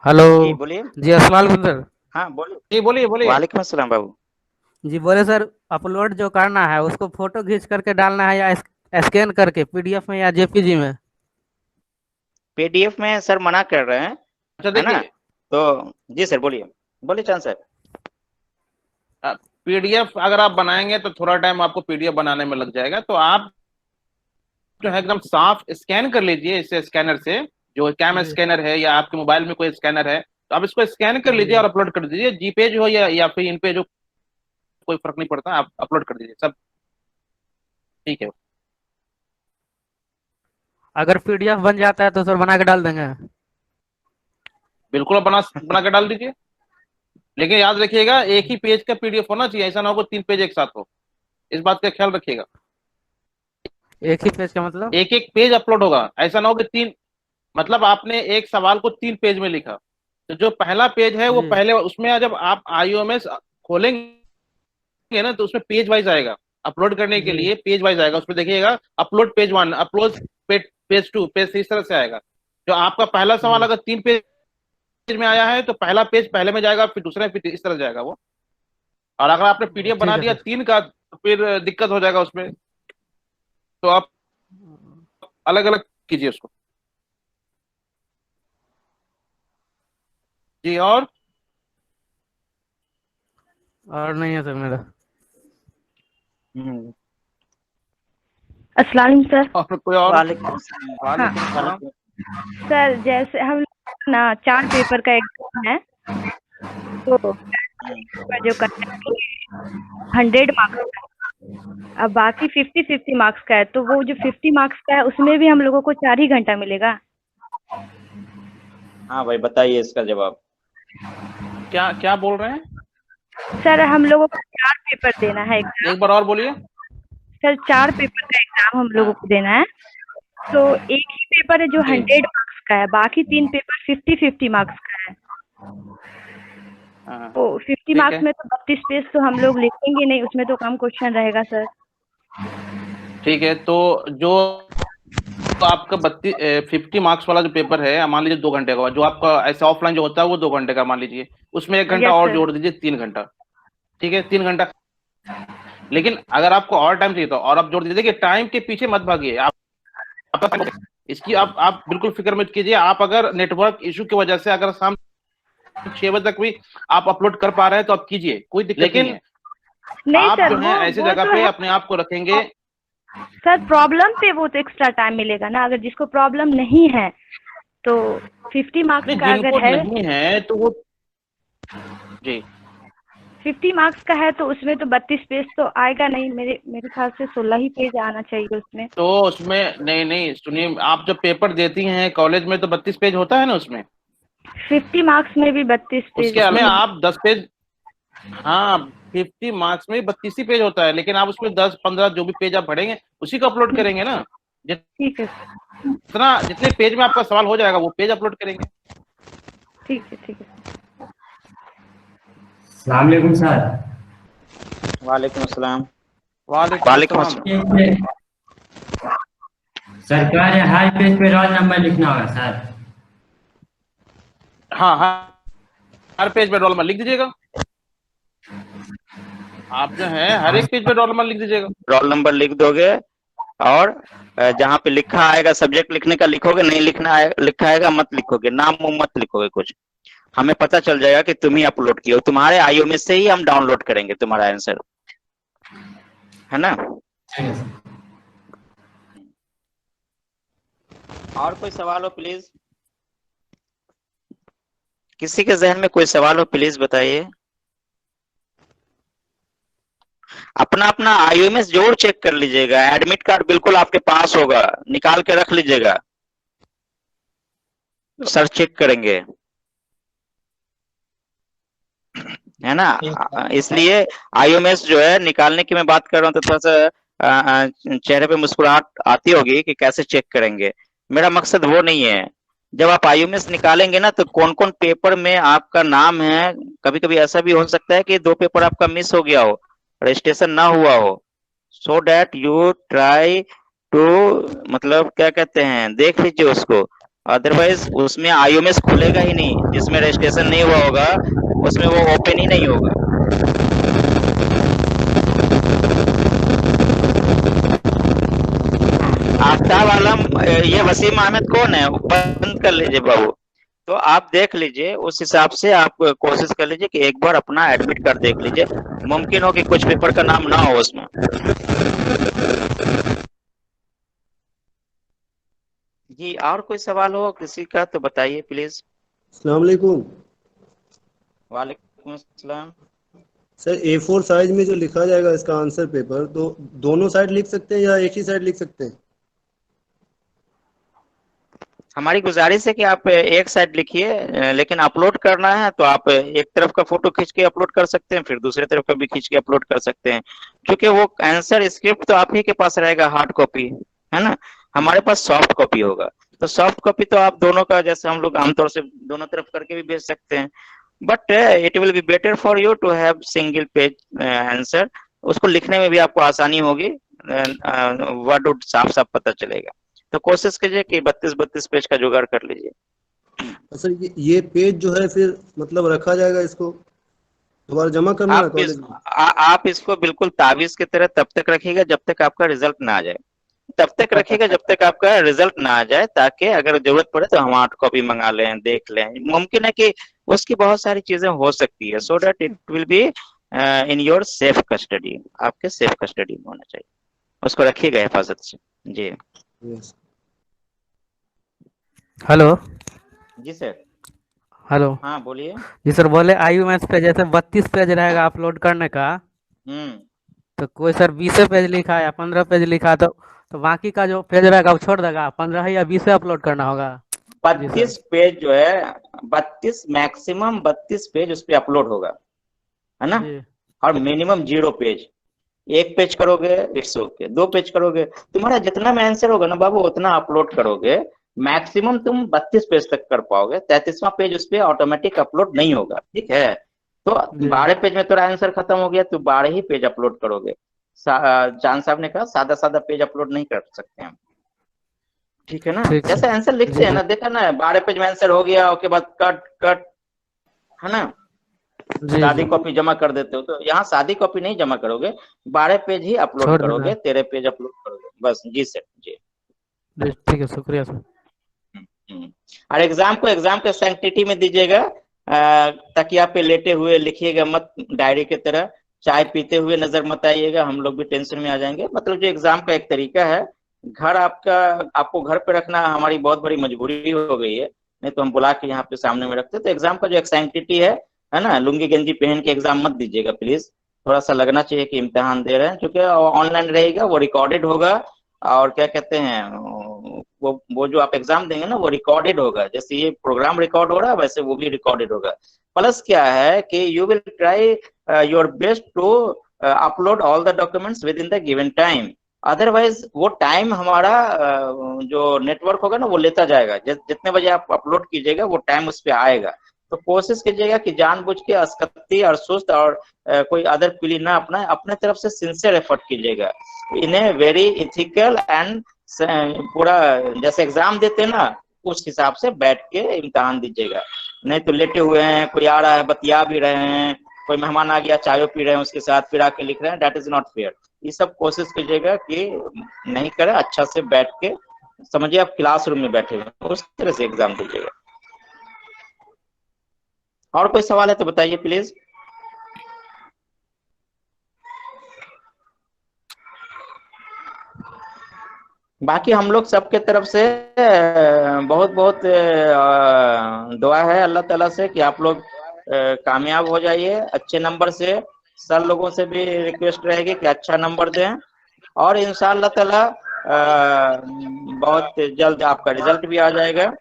hello. जी बोलिए। जी अस्सलाम वालेकुम सर। हाँ बोलिए। जी बोलिए बोलिए। वालेकुम अस्सलाम बाबू। जी बोले सर, अपलोड जो करना है उसको फोटो खींच करके डालना है या स्कैन करके पीडीएफ में या जेपीजी में? पीडीएफ में सर मना कर रहे हैं, अच्छा है ना? देखिए, तो जी सर बोलिए, बोलिए चांद साहब। पीडीएफ अगर आप बनाएंगे तो थोड़ा टाइम आपको पीडीएफ बनाने में लग जाएगा, तो आप जो है एकदम साफ स्कैन कर लीजिए इससे, स्कैनर से, जो कैम जी स्कैनर है या आपके मोबाइल में कोई स्कैनर है, तो आप इसको स्कैन कर लीजिए जी। और अपलोड कर दीजिए। जी पेज हो या फिर इन पेज हो, कोई फर्क नहीं पड़ता, आप अपलोड कर दीजिए, सब ठीक है। अगर पीडीएफ बन जाता है तो सर बना के डाल देंगे। बिल्कुल बना बना के डाल दीजिए। लेकिन याद रखिएगा एक ही पेज का पीडीएफ होना चाहिए, ऐसा ना हो 3 पेज एक साथ हो, इस बात का ख्याल रखिएगा। एक ही पेज का मतलब? एक एक पेज अपलोड होगा, ऐसा ना हो कि तीन, मतलब आपने एक सवाल को 3 पेज में लिखा, तो जो पहला पेज है वो जी पहले, उसमें जब आप आईओएमएस खोलेंगे ना तो उसमें पेज वाइज आएगा, अपलोड करने के जी लिए पेज वाइज आएगा। उसमें देखिएगा upload page 1, upload page 2, page 3, इस तरह से आएगा। जो आपका पहला सवाल जी। अगर 3 पेज में आया है तो पहला पेज पहले में जाएगा, फिर दूसरे, फिर इस तरह जाएगा वो। और अगर आपने पीडीएफ ठीक बना है दिया सर। 3 का तो फिर दिक्कत हो जाएगा उसमें, तो आप अलग अलग कीजिए उसको। जी और नहीं है सर मेरा। अस्सलाम वालेकुम सर। और कोई और? वालेकुम अस्सलाम। वालेकुम सलाम। वालेकुम। सर जैसे हम लोग ना 4 पेपर का एग्जाम है, तो पेपर जो करना है 100 मार्क्स का है। अब बाकी 50-50 मार्क्स का है, तो वो जो 50 मार्क्स का है उसमें भी हम लोगों को 4 ही घंटा मिलेगा? हाँ भाई बताइए इसका जवाब। क्या क्या बोल रहे हैं? सर हम लोगों को 4 पेपर देना है एग्जाम। एक बार और बोलिए। सर 4 पेपर का एग्जाम हम लोगों को देना है, तो एक ही पेपर है जो जी 100 मार्क्स का है, बाकी 3 पेपर 50-50 मार्क्स का है। हाँ, तो 50 ठीक मार्क्स है में तो 32 पेज तो हम लोग लिखेंगे नहीं, उसमें तो कम क्वेश्चन रहेगा सर। ठीक है। तो जो आपका 50 मार्क्स वाला जो पेपर है, मान लीजिए 2 घंटे का, जो आपका ऐसे ऑफलाइन जो होता है वो 2 घंटे का मान लीजिए, उसमें 1 घंटा यस और सर। जोड़ दीजिए, 3 घंटा। ठीक है, 3 घंटा। लेकिन अगर आपको और टाइम चाहिए तो और आप जोड़ दीजिए। देखिए टाइम के पीछे मत भागिए आप इसकी आप बिल्कुल फिक्र मत कीजिए। आप अगर नेटवर्क इशू की वजह से अगर शाम 6 बजे तक भी आप अपलोड कर पा रहे हैं तो आप कीजिए, कोई दिक्कत नहीं है। नहीं आप सर, जो है ऐसी वो जगह तो पे है अपने आप को रखेंगे। सर, प्रॉब्लम पे वो तो एक्स्ट्रा टाइम मिलेगा ना। अगर जिसको प्रॉब्लम नहीं है तो 50 मार्क्स नहीं, का जिनको अगर है, नहीं है तो वो जी 50 मार्क्स का है तो उसमें तो 32 पेज तो आएगा नहीं। मेरे ख्याल से 16 ही पेज आना चाहिए उसमें। तो उसमें नहीं नहीं सुनिए, आप जब पेपर देती हैं कॉलेज में तो 32 पेज होता है ना उसमें। 50 मार्क्स में भी 32 पेज उसके में नहीं। आप 10 पेज, हाँ 50 मार्क्स में 32 ही पेज होता है, लेकिन आप उसमें 10-15 जो भी पेज आप भरेंगे उसी को अपलोड करेंगे ना। ठीक है, जितने पेज में आपका सवाल हो जाएगा वो पेज अपलोड करेंगे। ठीक है, ठीक है। अस्सलाम वालेकुम सर। वालेकुम अस्सलाम। वालेकुम अस्सलाम। सर कह रहे हाई पेज पे रोल नंबर लिखना होगा सर। हाँ हाँ, हर पेज पे रोल नंबर लिख दीजिएगा। आप जो है हर एक पेज पे रोल नंबर लिख दीजिएगा। रोल नंबर लिख दोगे और जहाँ पे लिखा आएगा सब्जेक्ट लिखने का लिखोगे, नहीं लिखा आएगा मत लिखोगे, नाम मत लिखोगे कुछ। हमें पता चल जाएगा कि तुम ही अपलोड किए हो। तुम्हारे आईओएमएस से ही हम डाउनलोड करेंगे तुम्हारा आंसर, है ना। और कोई सवाल हो प्लीज, किसी के जहन में कोई सवाल हो प्लीज बताइए। अपना अपना आईओएमएस जरूर चेक कर लीजिएगा। एडमिट कार्ड बिल्कुल आपके पास होगा, निकाल के रख लीजिएगा, सर चेक करेंगे, है ना। इसलिए आईओएमएस जो है निकालने की मैं बात कर रहा हूँ तो थोड़ा सा चेहरे पे मुस्कुराहट आती होगी कि कैसे चेक करेंगे। मेरा मकसद वो नहीं है। जब आप आईओएमएस निकालेंगे ना तो कौन कौन पेपर में आपका नाम है, कभी कभी ऐसा भी हो सकता है कि 2 पेपर आपका मिस हो गया हो, रजिस्ट्रेशन ना हुआ हो, so that you try to, मतलब क्या कहते हैं, देख लीजिए उसको। अदरवाइज उसमें आईओएमएस खुलेगा ही नहीं, जिसमें रजिस्ट्रेशन नहीं हुआ होगा उसमें वो ओपन ही नहीं होगा। आफ्ताब आलम, ये वसीम अहमद कौन है, बंद कर लीजिए बाबू। तो आप देख लीजिए, उस हिसाब से आप कोशिश कर लीजिए कि एक बार अपना एडमिट कार्ड देख लीजिए। मुमकिन हो कि कुछ पेपर का नाम ना हो उसमें। जी और कोई सवाल हो किसी का तो बताइए प्लीज। अस्सलाम वालेकुम। वालेकुम अस्सलाम। सर A4 साइज में जो लिखा जाएगा इसका आंसर पेपर, तो दोनों साइड लिख सकते हैं या एक ही साइड लिख सकते हैं? हमारी गुजारिश है कि आप एक साइड लिखिए, लेकिन अपलोड करना है तो आप एक तरफ का फोटो खींच के अपलोड कर सकते हैं, फिर दूसरे तरफ का भी खींच के अपलोड कर सकते हैं, क्योंकि वो आंसर स्क्रिप्ट तो आप ही के पास रहेगा हार्ड कॉपी, है ना। हमारे पास सॉफ्ट कॉपी होगा, तो सॉफ्ट कॉपी तो आप दोनों का, जैसे हम लोग आमतौर से दोनों तरफ करके भी भेज सकते हैं, but it will be better for you to have single page answer. उसको लिखने में भी आपको आसानी होगी, वर्ड साफ साफ पता चलेगा। तो कोशिश कीजिए कि 32 पेज का जुगाड़ कर लीजिए। सर ये पेज जो है फिर मतलब रखा जाएगा, इसको दोबारा जमा करना है कॉलेज में? आप इसको बिल्कुल ताबीज की तरह तब तक रखिएगा जब तक आपका रिजल्ट ना आ जाए, तब तक रखिएगा जब तक आपका रिजल्ट ना आ जाए, ताकि अगर जरूरत पड़े तो हम हार्ड कॉपी मंगा लें, देख लें। मुमकिन है कि उसकी बहुत सारी चीजें हो सकती है, so that it will be in your safe custody, आपके सेफ कस्टडी में होना चाहिए। उसको रखिएगा हिफाजत से। जी हेलो। जी सर। हेलो। हाँ बोलिए। जी सर, बोले आईओएमएस पे जैसे 32 पेज रहेगा अपलोड करने का, तो कोई सर 20 पेज लिखा या 15 पेज लिखा, तो बाकी का जो पेज रहेगा वो छोड़ देगा, 15 या 20 अपलोड करना होगा? 32 पेज जो है, 32 मैक्सिमम 32 पेज उस पर अपलोड होगा, है ना। और मिनिमम 0 पेज। 1 पेज करोगे इट्स ओके, 2 पेज करोगे, तुम्हारा जितना में आंसर होगा ना बाबू उतना अपलोड करोगे। मैक्सिमम तुम 32 पेज तक कर पाओगे, 33वां पेज उस पर ऑटोमेटिक अपलोड नहीं होगा, ठीक है। तो 12 पेज में तेरा आंसर खत्म हो गया, तो 12 ही पेज अपलोड करोगे। जान साहब ने कहा सादा सादा पेज अपलोड नहीं कर सकते हम, ठीक है ना। जैसे आंसर लिखते हैं ना, देखा ना 12 पेज में आंसर हो गया, उसके बाद कट कट, है ना। जी सादी जी कॉपी जमा कर देते हो, तो यहाँ सादी कॉपी नहीं जमा करोगे, 12 पेज ही अपलोड छोड़ देना करोगे, 13 पेज अपलोड करोगे बस। जी सर जी। जी, ठीक है, शुक्रिया सर। हम्म। और एग्जाम को एग्जाम के सैंक्टिटी में दीजिएगा, तकिया पे लेटे हुए लिखिएगा मत, डायरी की तरह चाय पीते हुए नजर मत आइएगा, हम लोग भी टेंशन में आ जाएंगे। मतलब जो एग्जाम का एक तरीका है, घर आपका, आपको घर पे रखना हमारी बहुत बड़ी मजबूरी हो गई है, नहीं तो हम बुला के यहाँ पे सामने में रखते। तो एग्जाम का जो एक सैंक्टिटी है ना, लुंगी गंजी पहन के एग्जाम मत दीजिएगा प्लीज, थोड़ा सा लगना चाहिए कि इम्तिहान दे रहे हैं, क्योंकि ऑनलाइन रहेगा, वो रिकॉर्डेड होगा, और क्या कहते हैं, वो जो आप एग्जाम देंगे ना वो रिकॉर्डेड होगा, जैसे ये प्रोग्राम रिकॉर्ड हो रहा है वैसे वो भी रिकॉर्डेड होगा। प्लस क्या है कि you will try your best to upload all the documents within the given time, otherwise वो टाइम हमारा जो नेटवर्क होगा ना वो लेता जाएगा, जितने बजे आप अपलोड कीजिएगा वो टाइम उस पर आएगा। तो कोशिश कीजिएगा कि जानबूझ के अस्कती और सुस्त और कोई अदर प्ली ना अपना, अपने तरफ से सिंसियर एफर्ट कीजिएगा इन ए वेरी इथिकल एंड पूरा जैसे एग्जाम देते ना उस हिसाब से बैठ के इम्तिहान दीजिएगा। नहीं तो लेटे हुए हैं, कोई आ रहा है बतिया भी रहे हैं, कोई मेहमान आ गया चाय पी रहे हैं उसके साथ, फिर आके लिख रहे हैं, दैट इज नॉट फेयर। ये सब कोशिश कीजिएगा कि नहीं करें, अच्छा से बैठ के, समझिए आप क्लासरूम में बैठे हुए हैं उस तरह से एग्जाम दीजिएगा। और कोई सवाल है तो बताइए प्लीज। बाकी हम लोग सबके तरफ से बहुत बहुत दुआ है अल्लाह ताला से कि आप लोग कामयाब हो जाइए अच्छे नंबर से। सर लोगों से भी रिक्वेस्ट रहेगी कि अच्छा नंबर दें, और इंशाअल्लाह ताला बहुत जल्द आपका रिजल्ट भी आ जाएगा।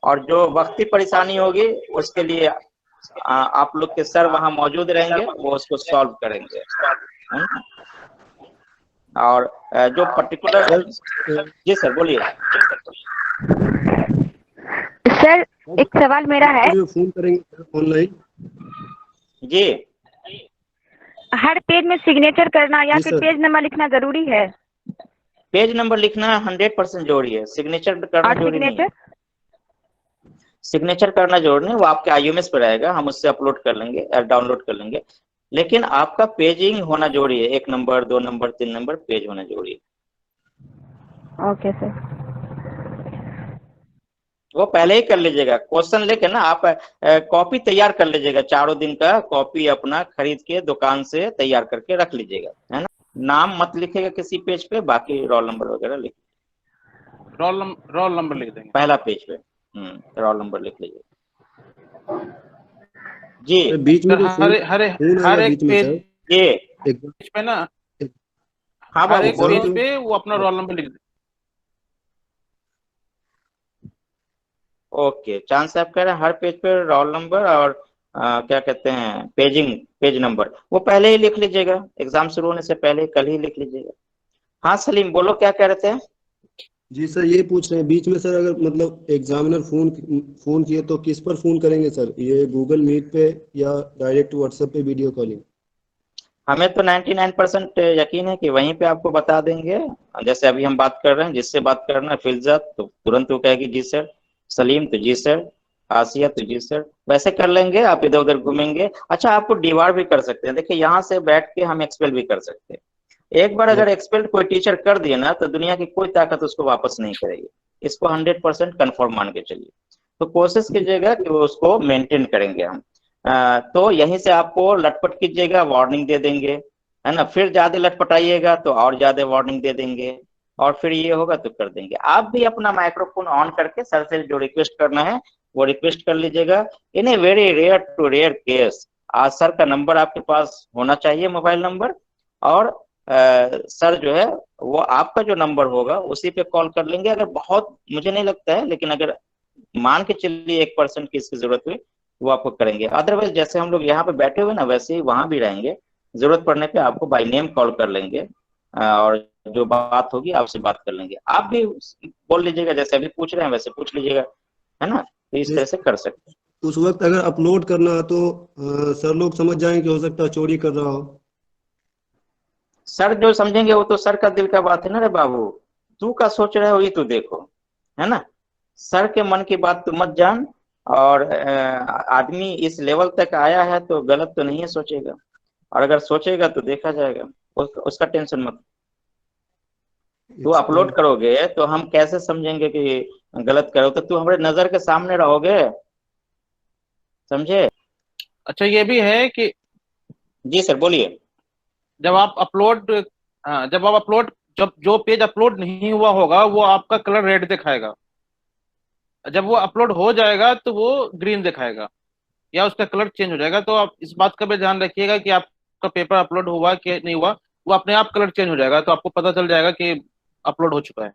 और जो वक्ती परेशानी होगी उसके लिए आप लोग के सर वहां मौजूद रहेंगे, वो उसको सॉल्व करेंगे, है ना। और जो पर्टिकुलर, जी सर बोलिए। सर एक सवाल मेरा है, जो फोन करेंगे ऑनलाइन, जी हर पेज में सिग्नेचर करना या जी फिर सर। पेज नंबर लिखना जरूरी है? पेज नंबर लिखना 100% जरूरी है, सिग्नेचर करना और जरूरी नहीं है। सिग्नेचर? सिग्नेचर करना जरूरी नहीं, वो आपके IUMS पे रहेगा, हम उससे अपलोड कर लेंगे, डाउनलोड कर लेंगे। लेकिन आपका पेजिंग होना जरूरी है, 1 नंबर 2 नंबर 3 नंबर पेज होना जरूरी है। Okay sir. वो पहले ही कर लीजिएगा, क्वेश्चन लेके ना आप कॉपी तैयार कर लीजिएगा, 4 दिन का कॉपी अपना खरीद के दुकान से तैयार करके रख लीजिएगा, है ना। नाम मत लिखेगा किसी पेज पे, बाकी रोल नंबर वगैरह लिख, रोल नंबर लिख देंगे पहला पेज पे रोल नंबर लिख लीजिए जी। बीच में सर जो हर हर फोन हर आएगा एक बीच में पेज सर, ये पे ना, हाँ हर बाबू एक बोलो। पेज पे वो अपना रोल नंबर लिख दें। ओके, चांद साहब कह रहे हैं हर पेज पे रोल नंबर और क्या कहते हैं पेज नंबर, वो पहले ही लिख लीजिएगा, एग्जाम शुरू होने से पहले कल ही लिख लीजिएगा। हाँ सलीम बोलो, क्या कह रहे थे। जी सर ये पूछ रहे हैं बीच में सर, अगर मतलब एग्जामिनर फोन किए तो किस पर फोन करेंगे सर, ये गूगल मीट पे या डायरेक्ट व्हाट्सएप पे वीडियो कॉलिंग? हमें तो 99% यकीन है कि वहीं पे आपको बता देंगे, जैसे अभी हम बात कर रहे हैं, जिससे बात करना है फिल्जत तो तुरंत वो कहेगी जी सर, सलीम तो जी सर, आसिया तो जी सर, वैसे कर लेंगे। आप इधर उधर घूमेंगे, अच्छा आपको डीवार भी कर सकते हैं, देखिए यहाँ से बैठ के हम एक्सपेल भी कर सकते हैं। एक बार अगर एक्सपेल कोई टीचर कर दिए ना तो दुनिया की कोई ताकत उसको वापस नहीं करेगी, इसको 100% कन्फर्म मान के चलिए। तो कोशिश कीजिएगा कि वो उसको मेंटेन करेंगे हम। तो यहीं से आपको लटपट कीजिएगा, वार्निंग दे देंगे, है ना, फिर ज्यादा लटपटाइएगा तो और ज्यादा वार्निंग दे देंगे, और फिर ये होगा तो कर देंगे। आप भी अपना माइक्रोफोन ऑन करके सर से जो रिक्वेस्ट करना है वो रिक्वेस्ट कर लीजिएगा। In a very rare to rare case आज सर का नंबर आपके पास होना चाहिए, मोबाइल नंबर, और सर जो है वो आपका जो नंबर होगा उसी पे कॉल कर लेंगे। अगर बहुत, मुझे नहीं लगता है, लेकिन अगर मान के चलिए 1% की इसकी जरूरत हुई वो आपको करेंगे, अदरवाइज जैसे हम लोग यहाँ पे बैठे हुए ना वैसे ही वहां भी रहेंगे, जरूरत पड़ने पे आपको बाय नेम कॉल कर लेंगे, और जो बात होगी आपसे बात कर लेंगे। आप भी बोल लीजिएगा, जैसे अभी पूछ रहे हैं वैसे पूछ लीजिएगा, है ना, तो इस तरह से कर सकते हैं। उस वक्त अगर अपलोड करना हो तो सर लोग समझ जाएंगे कि हो सकता है चोरी कर रहा हो। सर जो समझेंगे वो तो सर का दिल का बात है ना रे बाबू, तू का सोच रहे हो ये तो देखो, है ना। सर के मन की बात तू मत जान, और आदमी इस लेवल तक आया है तो गलत तो नहीं सोचेगा, और अगर सोचेगा तो देखा जाएगा, उसका टेंशन मत। तू अपलोड करोगे तो हम कैसे समझेंगे कि गलत करो, तो तू हमारे नजर के सामने रहोगे, समझे? अच्छा ये भी है कि जी सर बोलिए। जब आप अपलोड जब जो पेज अपलोड नहीं हुआ होगा वो आपका कलर रेड दिखाएगा, जब वो अपलोड हो जाएगा तो वो ग्रीन दिखाएगा या उसका कलर चेंज हो जाएगा। तो आप इस बात का भी ध्यान रखिएगा कि आपका पेपर अपलोड हुआ कि नहीं हुआ, वो अपने आप कलर चेंज हो जाएगा, तो आपको पता चल जाएगा कि अपलोड हो चुका है।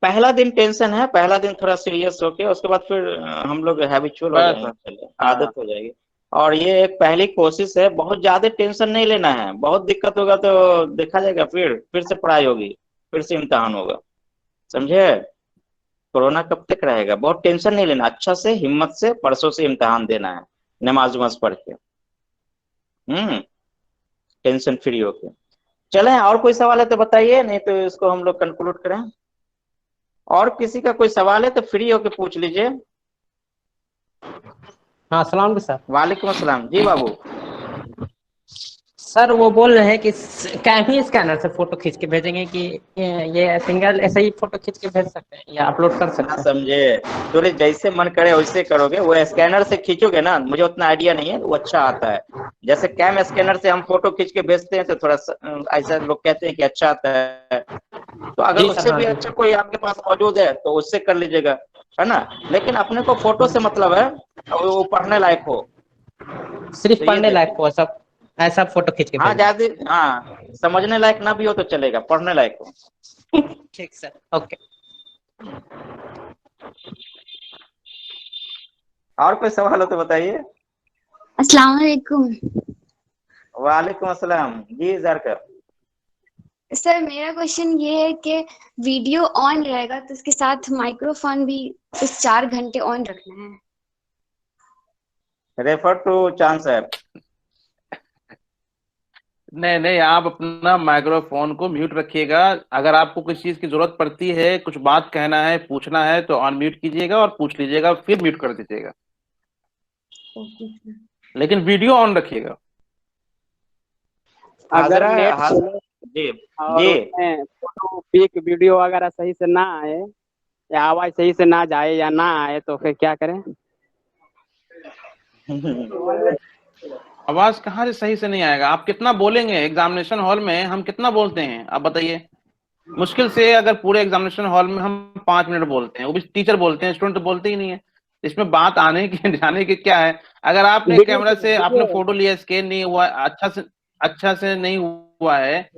पहला दिन टेंशन है, पहला दिन थोड़ा सीरियस होके, उसके बाद फिर हम लोग हैबिचुअल हो बस जाएंगे, आदत हो जाएगी। और ये एक पहली कोशिश है, बहुत ज्यादा टेंशन नहीं लेना है, बहुत दिक्कत होगा तो देखा जाएगा, फिर से पढ़ाई होगी, फिर से इम्तिहान होगा, समझे? कोरोना कब तक रहेगा, बहुत टेंशन नहीं लेना, अच्छा से हिम्मत से परसों से इम्तिहान देना है, नमाज वमाज पढ़ के, टेंशन फ्री होके। चले, और कोई सवाल है तो बताइए, नहीं तो इसको हम लोग कंक्लूड करें। और किसी का कोई सवाल है तो फ्री होके पूछ लीजिए। हाँ सलाम सर। वालेकुम अस्सलाम जी बाबू। सर वो बोल रहे हैं कि ही स्कैनर से फोटो खींच के भेजेंगे कि ये सिंगल ऐसे ही फोटो खींच के भेज सकते हैं या अपलोड कर सकते हैं? समझे, तो जैसे मन करे वैसे करोगे, वो स्कैनर से खींचोगे ना, मुझे उतना आइडिया नहीं है, वो अच्छा आता है। जैसे कैम स्कैनर से हम फोटो खींच के भेजते हैं तो थोड़ा ऐसा लोग कहते हैं कि अच्छा आता है, तो अगर उससे भी अच्छा कोई आपके पास मौजूद है तो उससे कर लीजिएगा, है ना। लेकिन अपने को फोटो से मतलब है वो पढ़ने लायक हो, सिर्फ पढ़ने लायक हो, सब ऐसा फोटो खींच के। हाँ ज्यादा, हाँ समझने लायक ना भी हो तो चलेगा, पढ़ने लायक हो। ठीक सर, ओके। और कोई सवाल हो तो बताइए। अस्सलाम वालेकुम। वालेकुम अस्सलाम जी जारकर। सर मेरा क्वेश्चन ये है कि वीडियो ऑन रहेगा तो उसके साथ माइक्रोफोन भी उस 4 घंटे ऑन रखना है। Refer to chance app. नहीं, आप अपना माइक्रोफोन को म्यूट रखिएगा। अगर आपको किसी चीज की जरूरत पड़ती है, कुछ बात कहना है, पूछना है, तो ऑन म्यूट कीजिएगा और पूछ लीजिएगा, फिर म्यूट कर दीजिएगा, लेकिन वीडियो ऑन रखिएगा। अगर नेट जी और उसमें फोटो पिक वीडियो वगैरह सही से ना आए या आवाज सही से ना जाए या ना आए तो फिर क्या करें? आवाज कहाँ से सही से नहीं आएगा? आप कितना बोलेंगे एग्जामिनेशन हॉल में? हम कितना बोलते हैं आप बताइए? मुश्किल से अगर पूरे एग्जामिनेशन हॉल में हम 5 मिनट बोलते हैं, वो भी टीचर बोलते हैं, स्टूडेंट तो बोलते ही नहीं है। इसमें बात आने की जाने की क्या है? अगर आपने कैमरा से आपने फोटो लिया, स्कैन नहीं हुआ, अच्छा से नहीं हुआ है,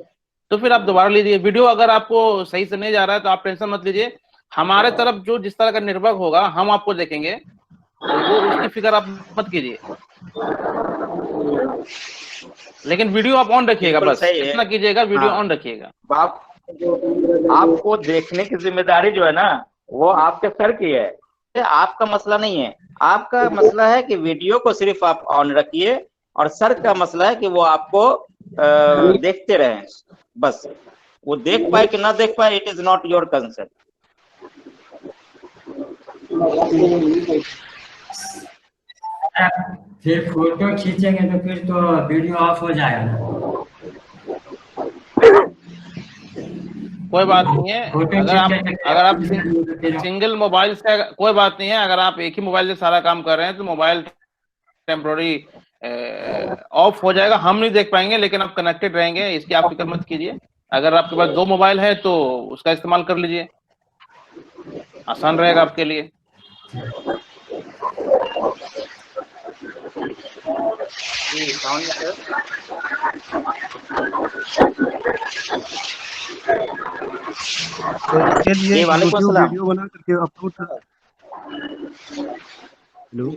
तो फिर आप दोबारा लीजिए। वीडियो अगर आपको सही से नहीं जा रहा है तो आप टेंशन मत लीजिए, हमारे तरफ जो जिस तरह का निर्भर होगा हम आपको देखेंगे, वो उसकी फिक्र आप मत कीजिए, लेकिन वीडियो आप ऑन रखिएगा, बस इतना कीजिएगा, वीडियो ऑन रखिएगा। आपको देखने की जिम्मेदारी जो है ना वो आपके सर की है, आपका मसला नहीं है। आपका मसला है कि वीडियो को सिर्फ आप ऑन रखिए, और सर का मसला है कि वो आपको देखते रहें, बस। वो देख पाए कि ना देख पाए, it is not your concern. फिर फोटो खींचेंगे तो फिर तो वीडियो ऑफ हो जाएगा। कोई बात नहीं है, अगर आप सिंगल मोबाइल से, कोई बात नहीं है, अगर आप एक ही मोबाइल से सारा काम कर रहे हैं तो मोबाइल टेम्पोररी ऑफ हो जाएगा, हम नहीं देख पाएंगे, लेकिन आप कनेक्टेड रहेंगे, इसकी आप फिक्र मत कीजिए। अगर आपके पास 2 मोबाइल है तो उसका इस्तेमाल कर लीजिए, आसान रहेगा आपके लिए। जी सर। तो इसके लिए यूट्यूब वीडियो बना करके अपलोड कर। हेलो,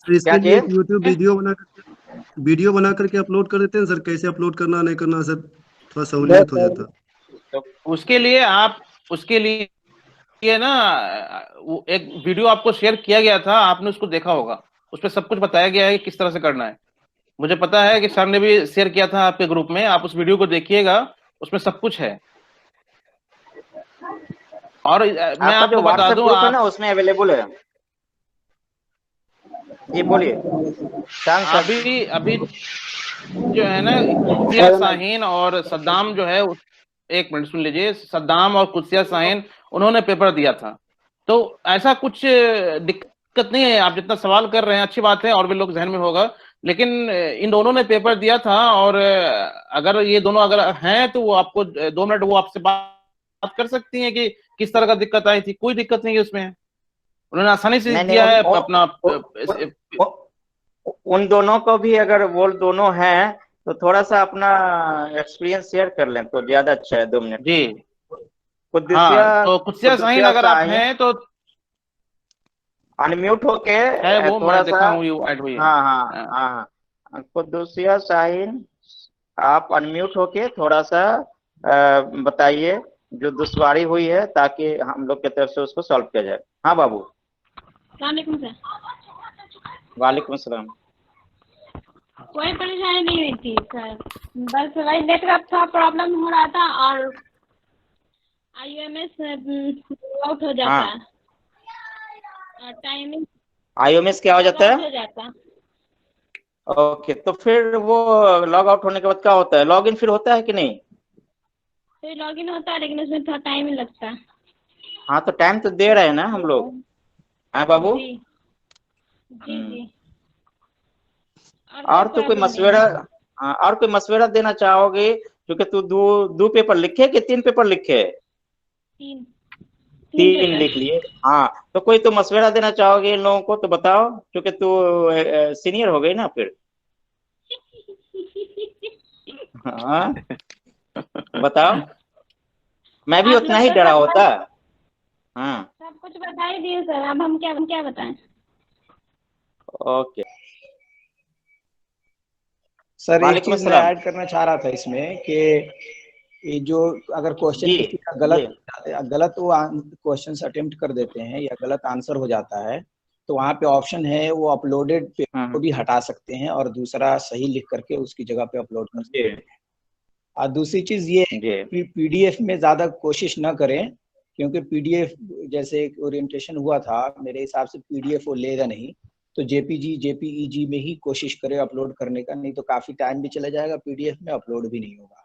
तो इसके लिए यूट्यूब वीडियो बना करके अपलोड कर देते हैं सर। कैसे अपलोड करना नहीं करना सर, थोड़ा सहूलियत हो जाता। तो उसके लिए ना वो एक वीडियो आपको शेयर किया गया था, आपने उसको देखा होगा, उसमें सब कुछ बताया गया है कि किस तरह से करना है। मुझे पता है कि सर ने भी शेयर किया था आपके ग्रुप में, आप उस वीडियो को देखिएगा, उसमें सब कुछ है। और मैं आपका जो आपको बता व्हाट्सएप दूं, ग्रुप है आप ना उसमें अवेलेबल है। जी बोलिए चांद साहब। अभी जो है ना, कुत्सिया शाहीन और सद्दाम जो है, एक मिनट सुन लीजिए, सद्दाम और कुत्सिया शाहीन उन्होंने पेपर दिया था। तो ऐसा कुछ दिक्कत नहीं है, आप जितना सवाल कर रहे हैं अच्छी बात है, और भी लोग जहन में होगा, लेकिन इन दोनों ने पेपर दिया था। और अगर ये दोनों अगर हैं तो वो आपको 2 मिनट वो आपसे बात कर सकती हैं कि किस तरह का दिक्कत आई थी। कोई दिक्कत नहीं है उसमें, उन्होंने आसानी से नहीं दिया है अपना। उन दोनों को भी, अगर वो दोनों हैं तो थोड़ा सा अपना एक्सपीरियंस शेयर कर लें तो ज्यादा अच्छा है। 2 मिनट जी। कुद्दुसिया, हाँ, तो कुत्सिया शाहीन अगर आप हैं तो अनम्यूट होके है वो, थोड़ा मैं सा। देखा हूँ ये ऐड हुई है। हाँ हाँ हाँ, कुद्दुसिया शाहीन आप अनम्यूट होके थोड़ा सा बताइए जो दुश्वारी हुई है, ताकि हम लोग की तरफ से उसको सॉल्व किया जाए। हाँ बाबू। वालेकुम सर। वालेकुम सलाम। कोई परेशानी नहीं हुई थी सर, बस वही नेटवर्क था, प्रॉब्लम हो रहा था, और IUMS आउट हो जाता है, और टाइमिंग IUMS क्या हो जाता हो है? जाता। ओके, तो फिर वो लॉग आउट होने के बाद क्या होता है? लॉग इन फिर होता है कि नहीं? फिर लॉगिन होता है, लेकिन उसमें थोड़ा टाइम ही लगता है। हाँ, तो टाइम तो दे रहे हैं ना हम लोग। हाँ बाबू। जी जी जी। और तो कोई मशवरा, हाँ, और कोई मशवरा देना चाहोगे? क्योंकि तू दो पेपर लिखे कि 3 पेपर लिखे? 3 लिख लिए। हाँ, तो कोई तो मशवरा देना चाहोगे इन लोगों को तो बताओ, क्योंकि तू सीनियर हो गई ना फिर। हाँ बताओ, मैं भी उतना ही डरा होता। हाँ सब कुछ बता ही दिए सर, अब हम क्या बताएं। ओके सर, एक चीज मैं ऐड करना चाह रहा था इसमें कि ये जो अगर क्वेश्चन किसी का गलत वो क्वेश्चन अटेम्प्ट कर देते हैं या गलत आंसर हो जाता है, तो वहाँ पे ऑप्शन है वो अपलोडेड पेपर को भी हटा सकते हैं और दूसरा सही लिख करके उसकी जगह पे अपलोड कर सकते हैं। और दूसरी चीज ये PDF में ज्यादा कोशिश न करें, क्योंकि PDF जैसे ओरिएंटेशन हुआ था, मेरे हिसाब से PDF वो लेगा नहीं, तो JPEG में ही कोशिश करें अपलोड करने का, नहीं तो काफी टाइम भी चला जाएगा, PDF में अपलोड भी नहीं होगा।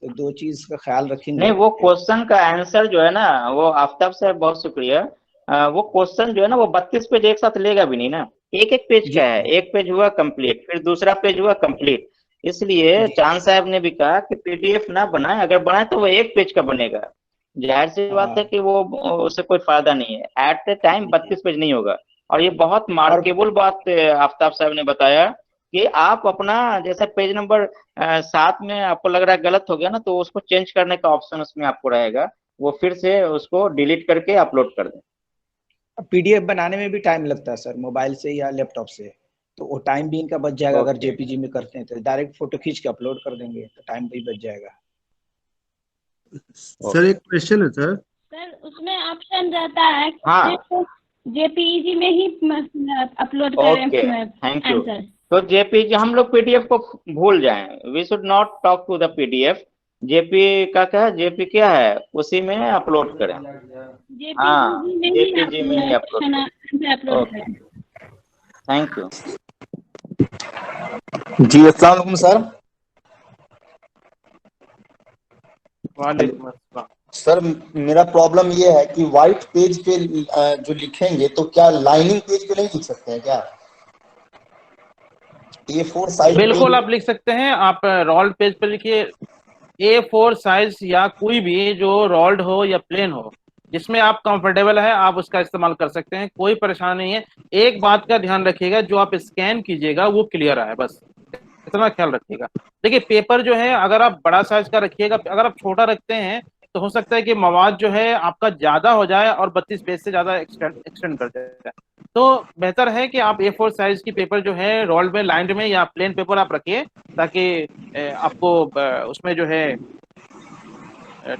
तो 2 चीज का ख्याल रखेंगे। नहीं, वो क्वेश्चन का आंसर जो है ना, वो आफ्ताब साहब बहुत शुक्रिया, वो क्वेश्चन जो है ना वो 32 पेज एक साथ लेगा भी नहीं ना, एक एक पेज का है। एक पेज हुआ कंप्लीट, फिर दूसरा पेज हुआ कंप्लीट। इसलिए चांद साहब ने भी कहा कि PDF ना बनाए, अगर बनाए तो वो एक पेज का बनेगा। जाहिर सी बात है कि वो उससे कोई फायदा नहीं है। एट द टाइम 32 पेज नहीं होगा। और ये बहुत मार्केबल बात आफ्ताब साहब ने बताया कि आप अपना जैसे पेज नंबर 7 में आपको लग रहा है गलत हो गया ना, तो उसको चेंज करने का ऑप्शन उसमें आपको रहेगा, वो फिर से उसको डिलीट करके अपलोड कर दें। PDF बनाने में भी टाइम लगता है सर, मोबाइल से या लैपटॉप से, तो वो टाइम भी इनका बच जाएगा। अगर JPG में करते हैं तो डायरेक्ट फोटो खींच के अपलोड कर देंगे तो टाइम भी बच जाएगा। सर एक क्वेश्चन है सर। सर उसमें ऑप्शन रहता है हाँ JPEG में ही अपलोड करें थैंक यू। तो JPEG हम लोग PDF को भूल जाएं, we should not talk to the PDF। JP का क्या है, JP क्या है, उसी में अपलोड करें। हाँ, JPG में ही अपलोड करें। थैंक यू जी। अस्सलाम वालेकुम सर। वालेकुम अस्सलाम। सर मेरा प्रॉब्लम ये है कि व्हाइट पेज पे जो लिखेंगे तो क्या लाइनिंग पेज पे नहीं लिख सकते हैं क्या? A4 साइज बिल्कुल आप लिख सकते हैं। आप रोल्ड पेज पे लिखिए, A4 साइज या कोई भी जो रोल्ड हो या प्लेन हो, जिसमें आप कंफर्टेबल है आप उसका इस्तेमाल कर सकते हैं, कोई परेशानी नहीं है। एक बात का ध्यान रखिएगा, जो आप स्कैन कीजिएगा वो क्लियर है, बस इतना ख्याल रखिएगा। देखिए पेपर जो है अगर आप बड़ा साइज का रखिएगा, अगर आप छोटा रखते हैं तो हो सकता है कि मवाद जो है आपका ज्यादा हो जाए और 32 पेज से ज्यादा एक्सटेंड कर जाए। तो बेहतर है कि आप A4 साइज की पेपर जो है रोल्ड में, लाइंड में या प्लेन पेपर आप रखिए, ताकि आपको उसमें जो है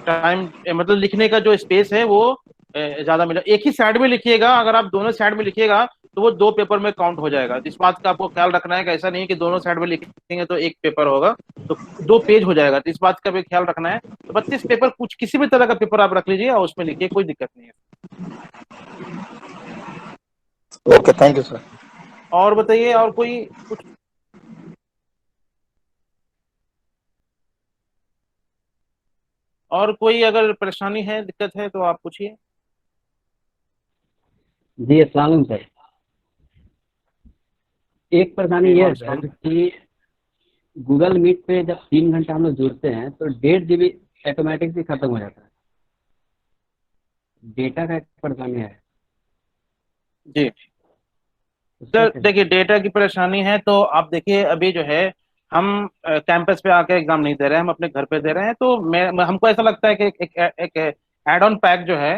टाइम मतलब लिखने का जो स्पेस है वो ज्यादा मिले। एक ही साइड में लिखिएगा, अगर आप दोनों साइड में लिखिएगा तो वो 2 पेपर में काउंट हो जाएगा। इस बात का आपको ख्याल रखना है कि ऐसा नहीं कि दोनों साइड में लिखेंगे तो 1 पेपर होगा, तो 2 पेज हो जाएगा। तो इस बात का भी ख्याल रखना है। तो 32 पेपर, कुछ किसी भी तरह का पेपर आप रख लीजिए और उसमें लिखिए, कोई दिक्कत नहीं है। Okay, thank you sir. और बताइए, और कोई कुछ? और कोई अगर परेशानी है, दिक्कत है तो आप पूछिए। जी अस्सलाम वालेकुम सर। एक परेशानी ये है सर कि गूगल मीट पे जब 3 घंटा हम लोग जुड़ते हैं तो 1.5 GB ऑटोमेटिक से खत्म हो जाता है। डेटा का एक परेशानी है। जी सर, देखिए डेटा की परेशानी है तो आप देखिए, अभी जो है हम कैंपस पे आके एग्जाम नहीं दे रहे हैं, हम अपने घर पे दे रहे हैं। तो हमको ऐसा लगता है कि एक एड ऑन पैक जो है,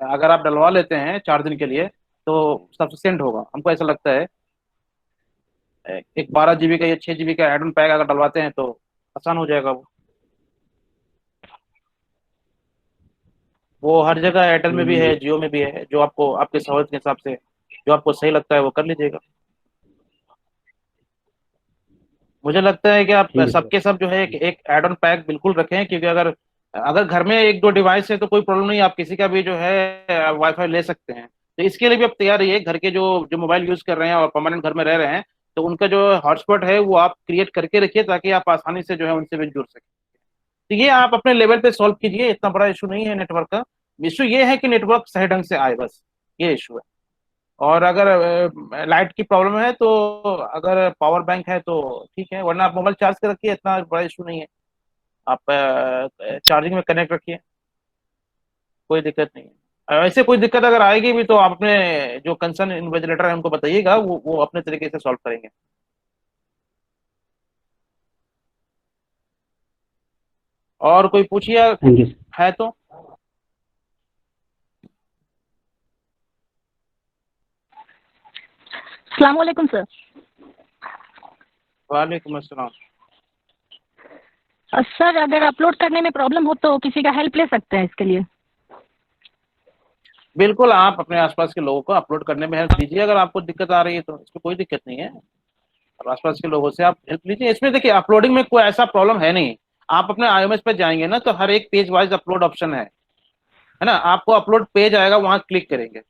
अगर आप डलवा लेते हैं 4 दिन के लिए तो सफिशिएंट होगा, हमको ऐसा लगता है। एक 12 GB का या 6 GB का एड ऑन पैक अगर डलवाते हैं तो आसान हो जाएगा। वो हर जगह, एयरटेल में भी है, जियो में भी है, जो आपको आपके सहूलियत के हिसाब से जो आपको सही लगता है वो कर लीजिएगा। मुझे लगता है कि आप सबके सब जो है एक एड ऑन पैक बिल्कुल रखें, क्योंकि अगर अगर घर में 1-2 डिवाइस है तो कोई प्रॉब्लम नहीं, आप किसी का भी जो है वाईफाई ले सकते हैं। तो इसके लिए भी आप तैयार रहिए। घर के जो जो मोबाइल यूज कर रहे हैं और परमानेंट घर में रह रहे हैं, तो उनका जो हॉटस्पॉट है वो आप क्रिएट करके रखिए, ताकि आप आसानी से जो है उनसे भी जुड़ सकें। तो ये आप अपने लेवल पे सॉल्व कीजिए, इतना बड़ा इशू नहीं है नेटवर्क का। इशू ये है कि नेटवर्क सही ढंग से आए, बस ये इशू है। और अगर लाइट की प्रॉब्लम है तो अगर पावर बैंक है तो ठीक है, वरना आप मोबाइल चार्ज कर रखिए, इतना बड़ा इशू नहीं है। आप चार्जिंग में कनेक्ट रखिए, कोई दिक्कत नहीं है। ऐसे कोई दिक्कत अगर आएगी भी तो आप अपने जो कंसर्न इन्विजिलेटर है उनको बताइएगा, वो अपने तरीके से सॉल्व करेंगे। और कोई पूछिए है तो। अस्सलाम वालेकुम सर। वालेकुम अस्सलाम। सर, अगर अपलोड करने में प्रॉब्लम हो तो किसी का हेल्प ले सकते हैं इसके लिए? बिल्कुल, आप अपने आसपास के लोगों को अपलोड करने में हेल्प लीजिए। अगर आपको दिक्कत आ रही है तो इसमें कोई दिक्कत नहीं है, और आसपास के लोगों से आप हेल्प लीजिए। इसमें देखिए, अपलोडिंग में कोई ऐसा प्रॉब्लम है नहीं। आप अपने iOS पे जाएंगे ना, तो हर एक पेज वाइज अपलोड ऑप्शन है ना। आपको अपलोड पेज आएगा, वहां क्लिक करेंगे,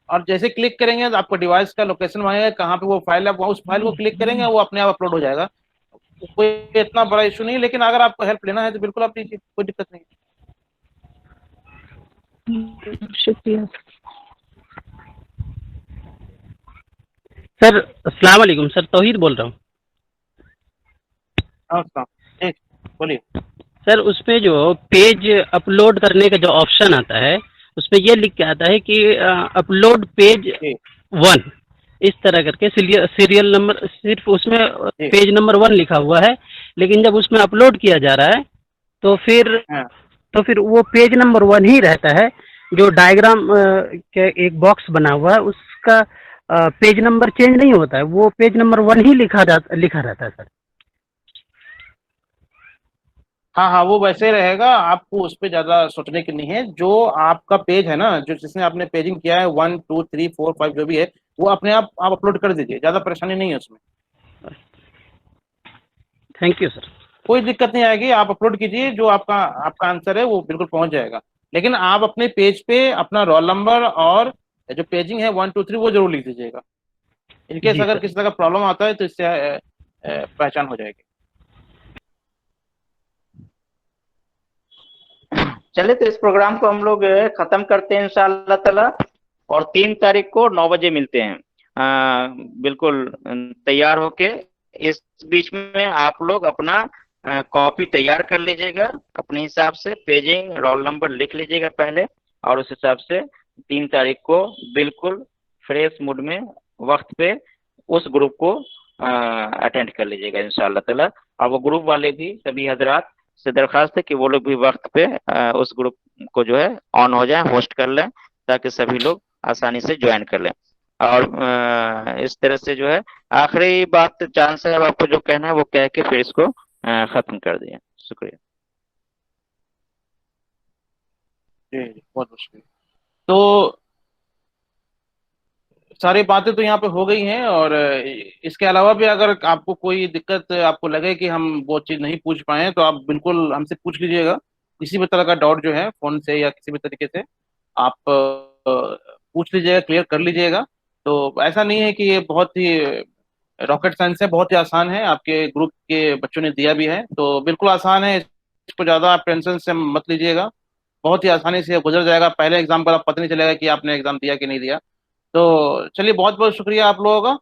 और जैसे क्लिक करेंगे तो आपको डिवाइस का लोकेशन मांगेगा, कहाँ पे वो फाइल है, वहाँ उस फाइल को क्लिक करेंगे, वो अपने आप अपलोड हो जाएगा। कोई इतना बड़ा इशू नहीं है, लेकिन अगर आपको हेल्प लेना है तो बिल्कुल आप लीजिए, कोई दिक्कत नहीं है। शुक्रिया सर। अस्सलाम वालेकुम सर, तौहीद बोल रहा हूँ। ठीक, बोलिए सर। उसमें जो पेज अपलोड करने का जो ऑप्शन आता है, उसमें ये लिख के आता है कि अपलोड पेज 1, इस तरह करके सीरियल नंबर, सिर्फ उसमें पेज नंबर 1 लिखा हुआ है। लेकिन जब उसमें अपलोड किया जा रहा है तो फिर वो पेज नंबर 1 ही रहता है। जो डायग्राम के एक बॉक्स बना हुआ है उसका पेज नंबर चेंज नहीं होता है, वो पेज नंबर 1 ही लिखा रहता है सर। हाँ हाँ, वो वैसे रहेगा, आपको उस पर ज्यादा सोचने की नहीं है। जो आपका पेज है ना, जो जिसने आपने पेजिंग किया है 1 2 3 4 5 जो भी है, वो अपने आप अपलोड कर दीजिए, ज्यादा परेशानी नहीं है उसमें। Thank you sir. कोई दिक्कत नहीं आएगी, आप अपलोड कीजिए, जो आपका आपका आंसर है वो बिल्कुल पहुंच जाएगा। लेकिन आप अपने पेज पे अपना रोल नंबर और जो पेजिंग है 1 2 3 वो जरूर लिख दीजिएगा। इनकेस अगर किसी तरह का प्रॉब्लम आता है तो इससे पहचान हो जाएगी। चले तो इस प्रोग्राम को हम लोग खत्म करते हैं इंशाअल्लाह ताला, और 3 तारीख को 9 बजे मिलते हैं। बिल्कुल तैयार होके। इस बीच में आप लोग अपना कॉपी तैयार कर लीजिएगा, अपने हिसाब से पेजिंग रोल नंबर लिख लीजिएगा पहले, और उस हिसाब से 3 तारीख को बिल्कुल फ्रेश मूड में वक्त पे उस ग्रुप को अटेंड कर लीजिएगा इंशाअल्लाह ताला। और वो ग्रुप वाले भी सभी हजरात से दरखास्त है कि वो लोग भी वक्त पे उस ग्रुप को जो है ऑन हो जाए, होस्ट कर लें, ताकि सभी लोग आसानी से ज्वाइन कर लें। और इस तरह से जो है आखिरी बात चांद साहब आपको जो कहना है वो कह के फिर इसको खत्म कर दिए। शुक्रिया जी, बहुत मुश्किल। तो सारी बातें तो यहाँ पे हो गई हैं, और इसके अलावा भी अगर आपको कोई दिक्कत आपको लगे कि हम वो चीज़ नहीं पूछ पाए तो आप बिल्कुल हमसे पूछ लीजिएगा। किसी भी तरह का डाउट जो है फोन से या किसी भी तरीके से आप पूछ लीजिएगा, क्लियर कर लीजिएगा। तो ऐसा नहीं है कि ये बहुत ही रॉकेट साइंस है, बहुत ही आसान है, आपके ग्रुप के बच्चों ने दिया भी है तो बिल्कुल आसान है। इसको ज़्यादा आप टेंशन से मत लीजिएगा, बहुत ही आसानी से गुजर जाएगा। पहले एग्जाम पर आप पता नहीं चलेगा कि आपने एग्जाम दिया कि नहीं दिया। तो चलिए, बहुत बहुत शुक्रिया आप लोगों का।